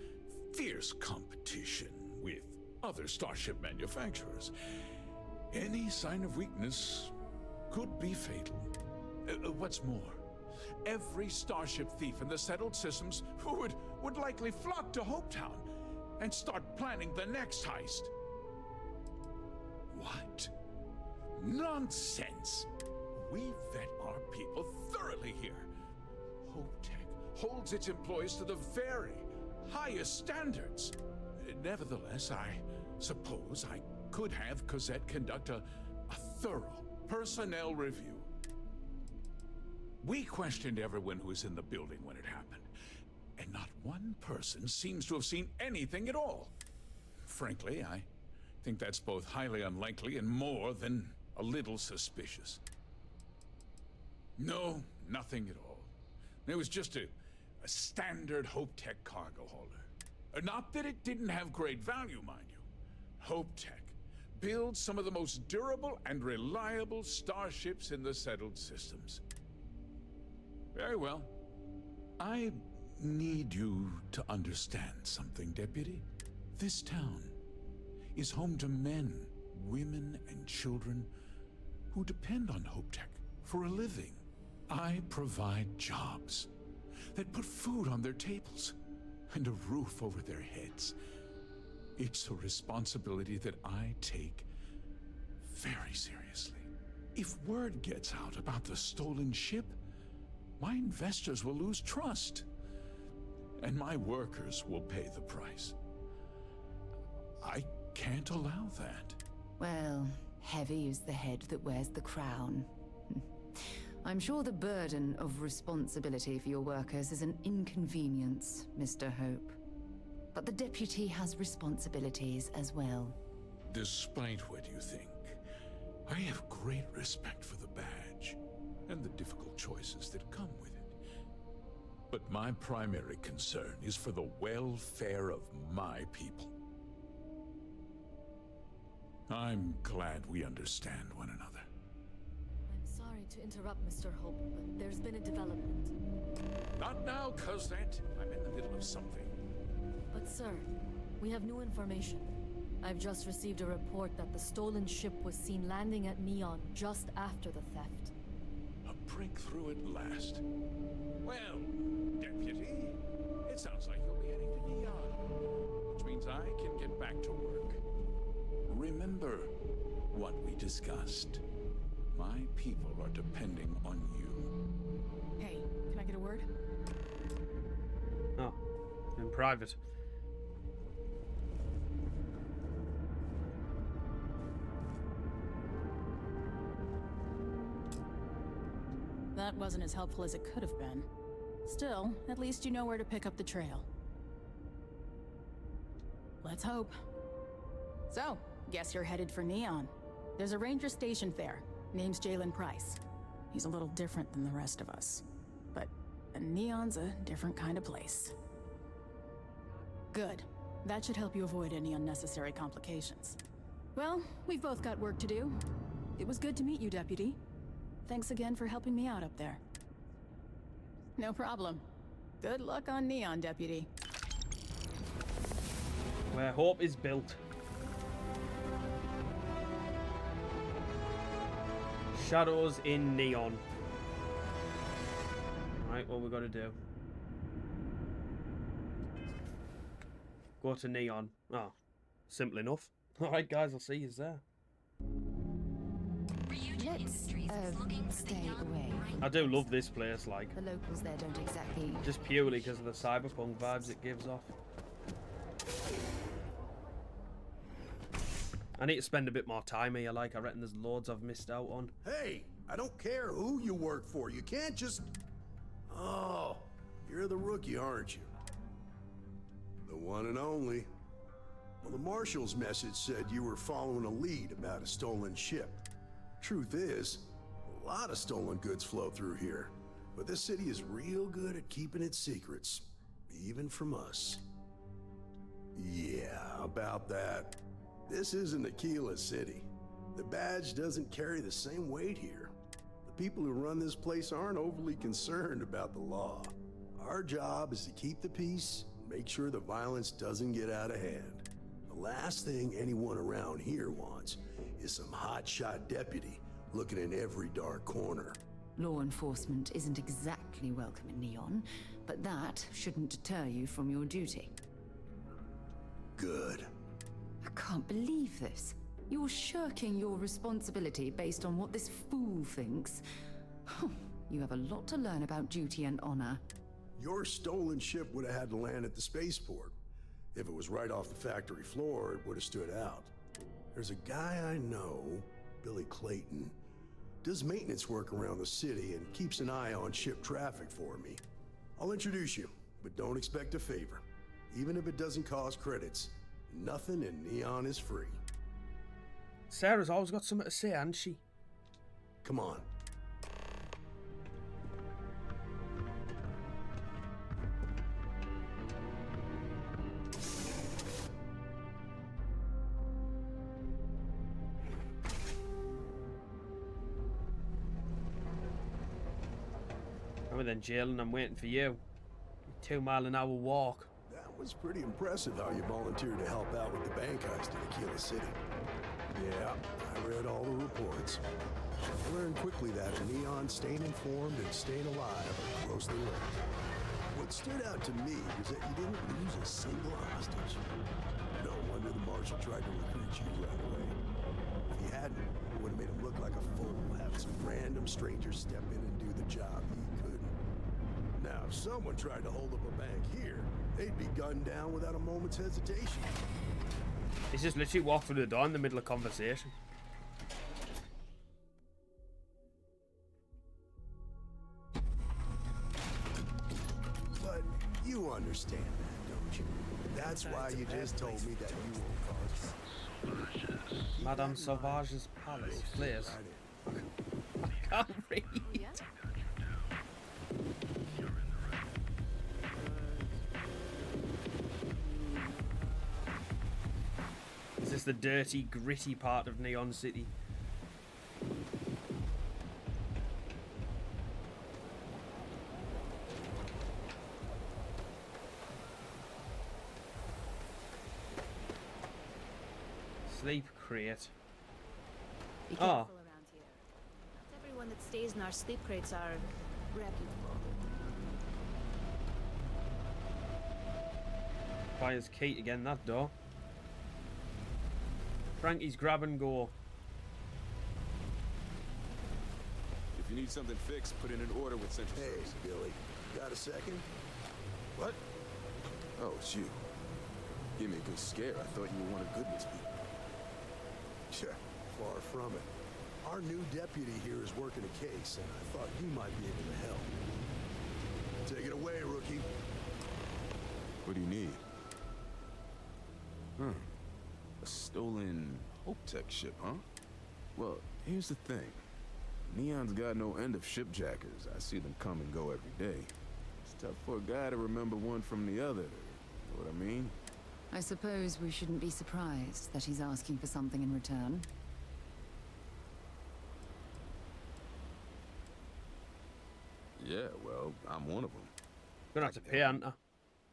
fierce competition with other starship manufacturers. Any sign of weakness could be fatal. What's more, every starship thief in the settled systems would likely flock to HopeTown and start planning the next heist. What? Nonsense! We vet our people thoroughly here. HopeTech holds its employees to the very highest standards. Nevertheless, I suppose I could have Cosette conduct a thorough personnel review. We questioned everyone who was in the building when it happened, and not one person seems to have seen anything at all. Frankly, I think that's both highly unlikely and more than a little suspicious. No, nothing at all. It was just a standard HopeTech cargo hauler. Not that it didn't have great value, mind you. HopeTech builds some of the most durable and reliable starships in the settled systems. Very well. I need you to understand something, Deputy. This town is home to men, women, and children who depend on HopeTech for a living. I provide jobs that put food on their tables and a roof over their heads. It's a responsibility that I take very seriously. If word gets out about the stolen ship, my investors will lose trust, and my workers will pay the price. I can't allow that. Well, heavy is the head that wears the crown. I'm sure the burden of responsibility for your workers is an inconvenience, Mr. Hope. But the deputy has responsibilities as well. Despite what you think, I have great respect for the badge and the difficult choices that come with it. But my primary concern is for the welfare of my people. I'm glad we understand one another. Sorry to interrupt, Mr. Hope, but there's been a development. Not now, Cosette. I'm in the middle of something. But sir, we have new information. I've just received a report that the stolen ship was seen landing at Neon just after the theft. A breakthrough at last. Well, Deputy, it sounds like you'll be heading to Neon, which means I can get back to work. Remember what we discussed. My people are depending on you. Hey, can I get a word? Oh, in private. That wasn't as helpful as it could have been. Still, at least you know where to pick up the trail. Let's hope. So, guess you're headed for Neon. There's a ranger stationed there. Name's Jalen Price. He's a little different than the rest of us. But Neon's a different kind of place. Good. That should help you avoid any unnecessary complications. Well, we've both got work to do. It was good to meet you, Deputy. Thanks again for helping me out up there. No problem. Good luck on Neon, Deputy. Where hope is built. Shadows in Neon. Right, what we got to do? Go to Neon. Oh, simple enough. Alright guys, I'll see you there. Let's stay away. I do love this place, like. The locals there don't exactly... Just purely because of the cyberpunk vibes it gives off. I need to spend a bit more time here, like. I reckon there's loads I've missed out on. Hey, I don't care who you work for. You can't just... Oh, you're the rookie, aren't you? The one and only. Well, the Marshal's message said you were following a lead about a stolen ship. Truth is, a lot of stolen goods flow through here, but this city is real good at keeping its secrets, even from us. Yeah, about that. This isn't Akila City. The badge doesn't carry the same weight here. The people who run this place aren't overly concerned about the law. Our job is to keep the peace and make sure the violence doesn't get out of hand. The last thing anyone around here wants is some hotshot deputy looking in every dark corner. Law enforcement isn't exactly welcome in Neon, but that shouldn't deter you from your duty. Good. I can't believe this. You're shirking your responsibility based on what this fool thinks. You have a lot to learn about duty and honor. Your stolen ship would have had to land at the spaceport. If it was right off the factory floor, it would have stood out. There's a guy I know, Billy Clayton, does maintenance work around the city and keeps an eye on ship traffic for me. I'll introduce you, but don't expect a favor. Even if it doesn't cost credits, nothing in Neon is free. Sarah's always got something to say, hasn't she? Come on. I'm in jail and I'm waiting for you. 2 mile an hour walk. That was pretty impressive how you volunteered to help out with the bank heist in Akila City. Yeah, I read all the reports. I learned quickly that Neon staying informed and staying alive are closely linked. What stood out to me was that you didn't lose a single hostage. No wonder the Marshal tried to recruit you right away. If he hadn't, it would have made him look like a fool, having some random stranger step in and do the job he couldn't. Now, if someone tried to hold up a bank here, they'd be gunned down without a moment's hesitation. He's just literally walked through the door in the middle of conversation. But you understand that, don't you? That's why you just told me that you won't cause. Madame Sauvage's palace. Please. Can't read. Is this the dirty, gritty part of Neon City? Sleep crate. Be careful around here. Not everyone that stays in our sleep crates are reputable. Fires key again, that door. Frankie's grab and go. If you need something fixed, put in an order with Central Service. Hey, Billy, got a second? What? Oh, it's you. Gave me a good scare. I thought you were one of Goodman's people. Sure, far from it. Our new deputy here is working a case, and I thought you might be able to help. Take it away, rookie. What do you need? A stolen HopeTech ship, huh? Well, here's the thing. Neon's got no end of shipjackers. I see them come and go every day. It's tough for a guy to remember one from the other. You know what I mean? I suppose we shouldn't be surprised that he's asking for something in return. Yeah, well, I'm one of them. Gonna have to pay, aren't I?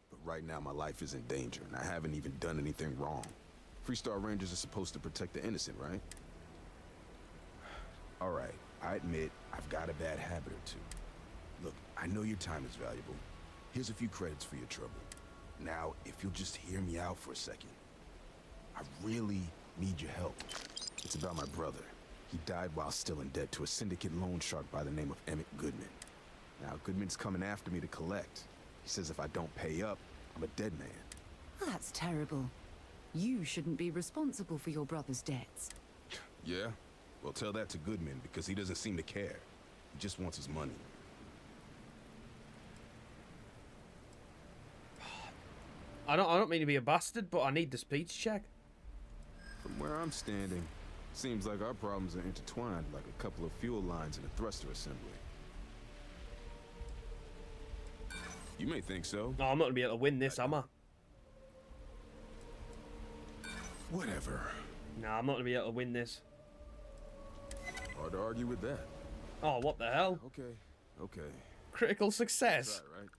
But right now, my life is in danger, and I haven't even done anything wrong. Freestar Rangers are supposed to protect the innocent, right? All right, I admit I've got a bad habit or two. Look, I know your time is valuable. Here's a few credits for your trouble. Now, if you'll just hear me out for a second. I really need your help. It's about my brother. He died while still in debt to a syndicate loan shark by the name of Emmett Goodman. Now, Goodman's coming after me to collect. He says if I don't pay up, I'm a dead man. That's terrible. You shouldn't be responsible for your brother's debts. Yeah? Well, tell that to Goodman, because he doesn't seem to care. He just wants his money. I don't mean to be a bastard, but I need the speech check. From where I'm standing, seems like our problems are intertwined like a couple of fuel lines in a thruster assembly. You may think so. No, I'm not gonna be able to win this, am I? Whatever. Nah, I'm not gonna be able to win this. Hard to argue with that. Oh, what the hell? Okay. Critical success. Right.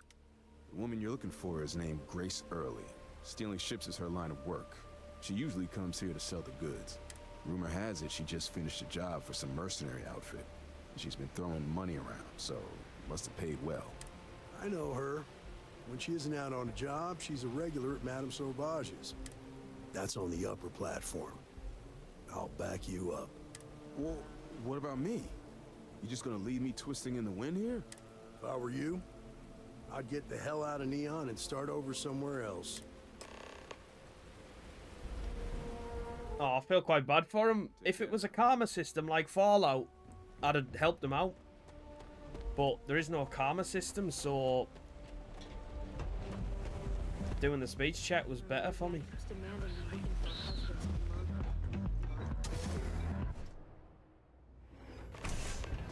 The woman you're looking for is named Grace Early. Stealing ships is her line of work. She usually comes here to sell the goods. Rumor has it she just finished a job for some mercenary outfit. She's been throwing money around, so must have paid well. I know her. When she isn't out on a job, she's a regular at Madame Sauvage's. That's on the upper platform. I'll back you up. Well, what about me? You just gonna leave me twisting in the wind here? If I were you, I'd get the hell out of Neon and start over somewhere else. Oh, I feel quite bad for him. If it was a karma system like Fallout, I'd have helped him out. But there is no karma system, so doing the speech check was better for me.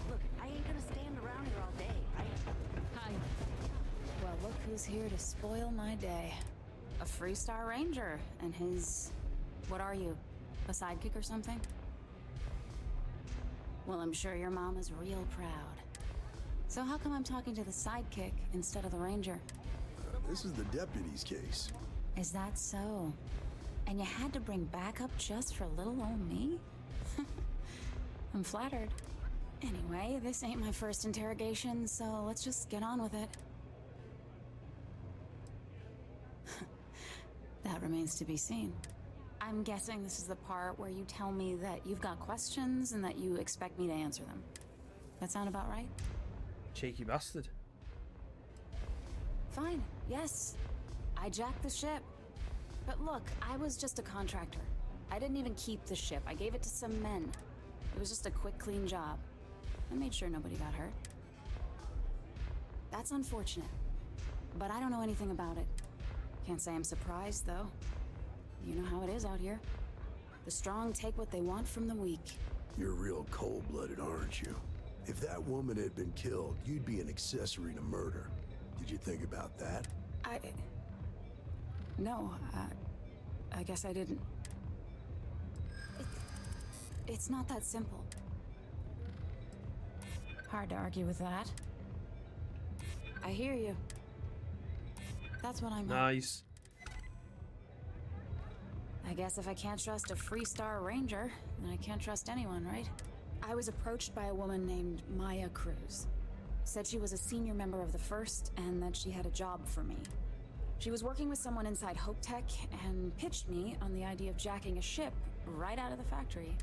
Look, I ain't gonna stand around here all day, right? Hi. Well, look who's here to spoil my day. A Freestar Ranger and his... What are you? A sidekick or something? Well, I'm sure your mom is real proud. So how come I'm talking to the sidekick instead of the ranger? This is the deputy's case. Is that so? And you had to bring backup just for little old me? I'm flattered. Anyway, this ain't my first interrogation, so let's just get on with it. That remains to be seen. I'm guessing this is the part where you tell me that you've got questions and that you expect me to answer them. That sound about right? Cheeky bastard. Fine, yes. I jacked the ship. But look, I was just a contractor. I didn't even keep the ship. I gave it to some men. It was just a quick, clean job. I made sure nobody got hurt. That's unfortunate. But I don't know anything about it. Can't say I'm surprised, though. You know how it is out here. The strong take what they want from the weak. You're real cold-blooded, aren't you? If that woman had been killed, you'd be an accessory to murder. Did you think about that? No, I guess I didn't. It's not that simple. Hard to argue with that. I hear you. That's what I'm Nice. I guess if I can't trust a Freestar Ranger, then I can't trust anyone, right? I was approached by a woman named Maya Cruz. Said she was a senior member of the First and that she had a job for me. She was working with someone inside HopeTech and pitched me on the idea of jacking a ship right out of the factory.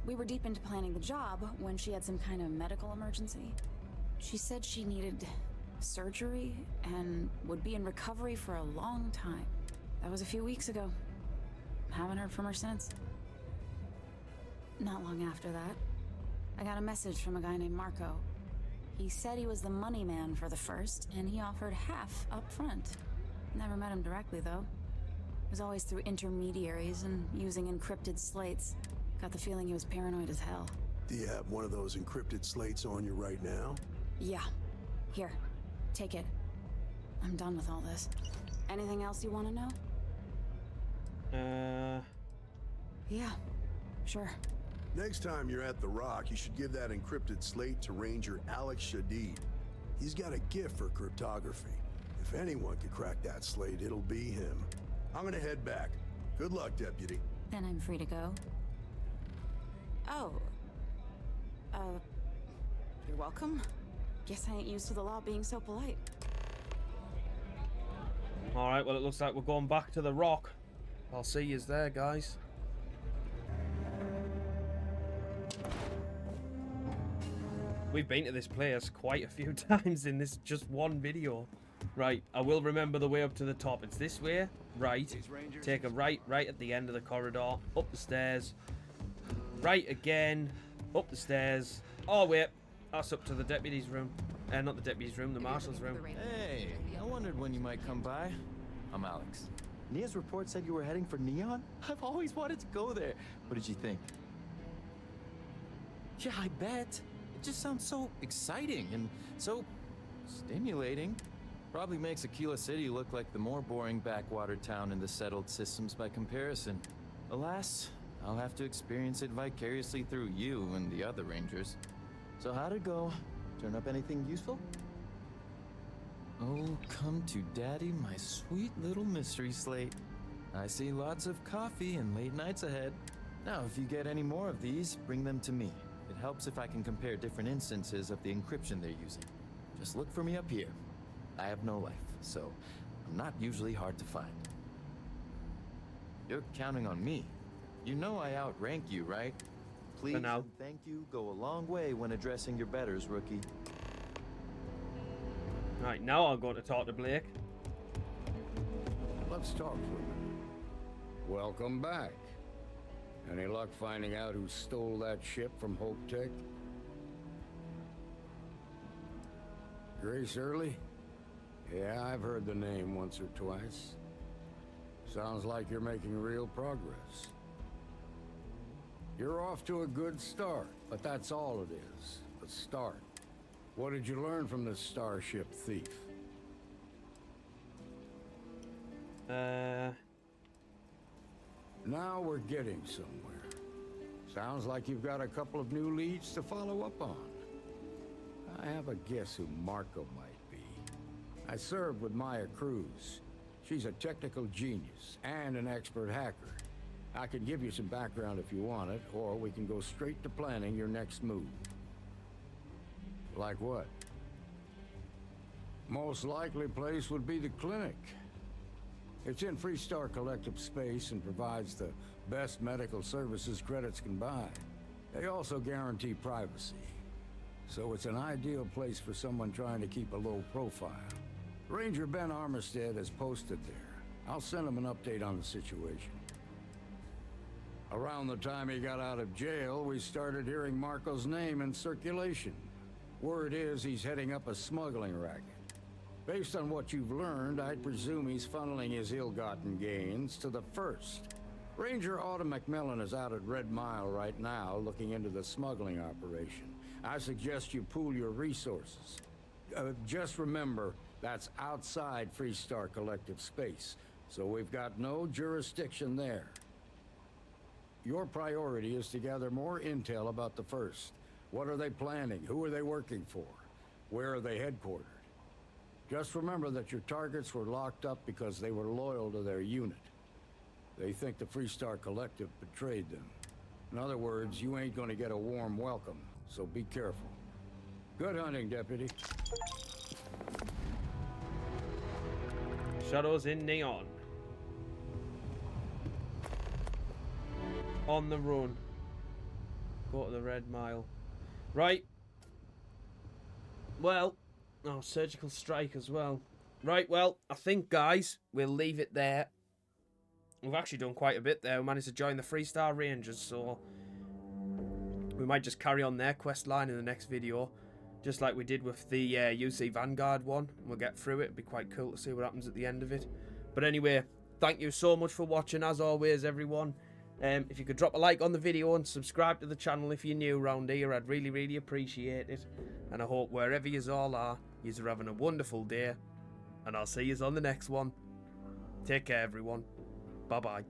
We were deep into planning the job when she had some kind of medical emergency. She said she needed surgery and would be in recovery for a long time. That was a few weeks ago. Haven't heard from her since. Not long after that, I got a message from a guy named Marco. He said he was the money man for the First, and he offered half up front. Never met him directly, though. It was always through intermediaries and using encrypted slates. Got the feeling he was paranoid as hell. Do you have one of those encrypted slates on you right now? Yeah. Here, take it. I'm done with all this. Anything else you want to know? Yeah, sure. Next time you're at the Rock, you should give that encrypted slate to Ranger Alex Shadid. He's got a gift for cryptography. If anyone could crack that slate, it'll be him. I'm gonna head back. Good luck, Deputy. Then I'm free to go. Oh. You're welcome. Guess I ain't used to the law being so polite. Alright, well it looks like we're going back to the Rock. I'll see yous there, guys. We've been to this place quite a few times in this just one video. Right, I will remember the way up to the top. It's this way, right. Take a right at the end of the corridor, up the stairs. Right again, up the stairs. Oh wait, that's up to the deputy's room. Not the deputy's room, the marshal's room. Hey, I wondered when you might come by. I'm Alex. Nia's report said you were heading for Neon? I've always wanted to go there. What did you think? Yeah, I bet. It just sounds so exciting and so stimulating. Probably makes Akila City look like the more boring backwater town in the settled systems by comparison. Alas, I'll have to experience it vicariously through you and the other Rangers. So how'd it go? Turn up anything useful? Oh, come to Daddy, my sweet little mystery slate. I see lots of coffee and late nights ahead. Now, if you get any more of these, bring them to me. It helps if I can compare different instances of the encryption they're using. Just look for me up here. I have no life, so I'm not usually hard to find. You're counting on me. You know I outrank you, right? Please and thank you go a long way when addressing your betters, rookie. Right, now I'll go to talk to Blake. Let's talk for a minute. Welcome back. Any luck finding out who stole that ship from HopeTech? Grace Early? Yeah, I've heard the name once or twice. Sounds like you're making real progress. You're off to a good start, but that's all it is, a start. What did you learn from this starship thief? Now we're getting somewhere. Sounds like you've got a couple of new leads to follow up on. I have a guess who Marco might be. I served with Maya Cruz. She's a technical genius and an expert hacker. I can give you some background if you want it, or we can go straight to planning your next move. Like what? Most likely place would be the clinic. It's in Freestar Collective space and provides the best medical services credits can buy. They also guarantee privacy. So it's an ideal place for someone trying to keep a low profile. Ranger Ben Armistead is posted there. I'll send him an update on the situation. Around the time he got out of jail, we started hearing Marco's name in circulation. Word is he's heading up a smuggling racket. Based on what you've learned, I'd presume he's funneling his ill-gotten gains to the First. Ranger Autumn McMillan is out at Red Mile right now looking into the smuggling operation. I suggest you pool your resources. Just remember, that's outside Freestar Collective space, so we've got no jurisdiction there. Your priority is to gather more intel about the First. What are they planning? Who are they working for? Where are they headquartered? Just remember that your targets were locked up because they were loyal to their unit. They think the Freestar Collective betrayed them. In other words, you ain't gonna get a warm welcome, so be careful. Good hunting, Deputy. Shadows in Neon. On the run. Go to the Red Mile. Right. Well, oh, surgical strike as well. Right, well, I think, guys, we'll leave it there. We've actually done quite a bit there. We managed to join the Freestar Rangers, so we might just carry on their quest line in the next video, just like we did with the UC Vanguard one. We'll get through it. It'd be quite cool to see what happens at the end of it. But anyway, thank you so much for watching, as always, everyone. If you could drop a like on the video and subscribe to the channel if you're new around here, I'd really, really appreciate it. And I hope wherever you all are, you're having a wonderful day. And I'll see you on the next one. Take care, everyone. Bye-bye.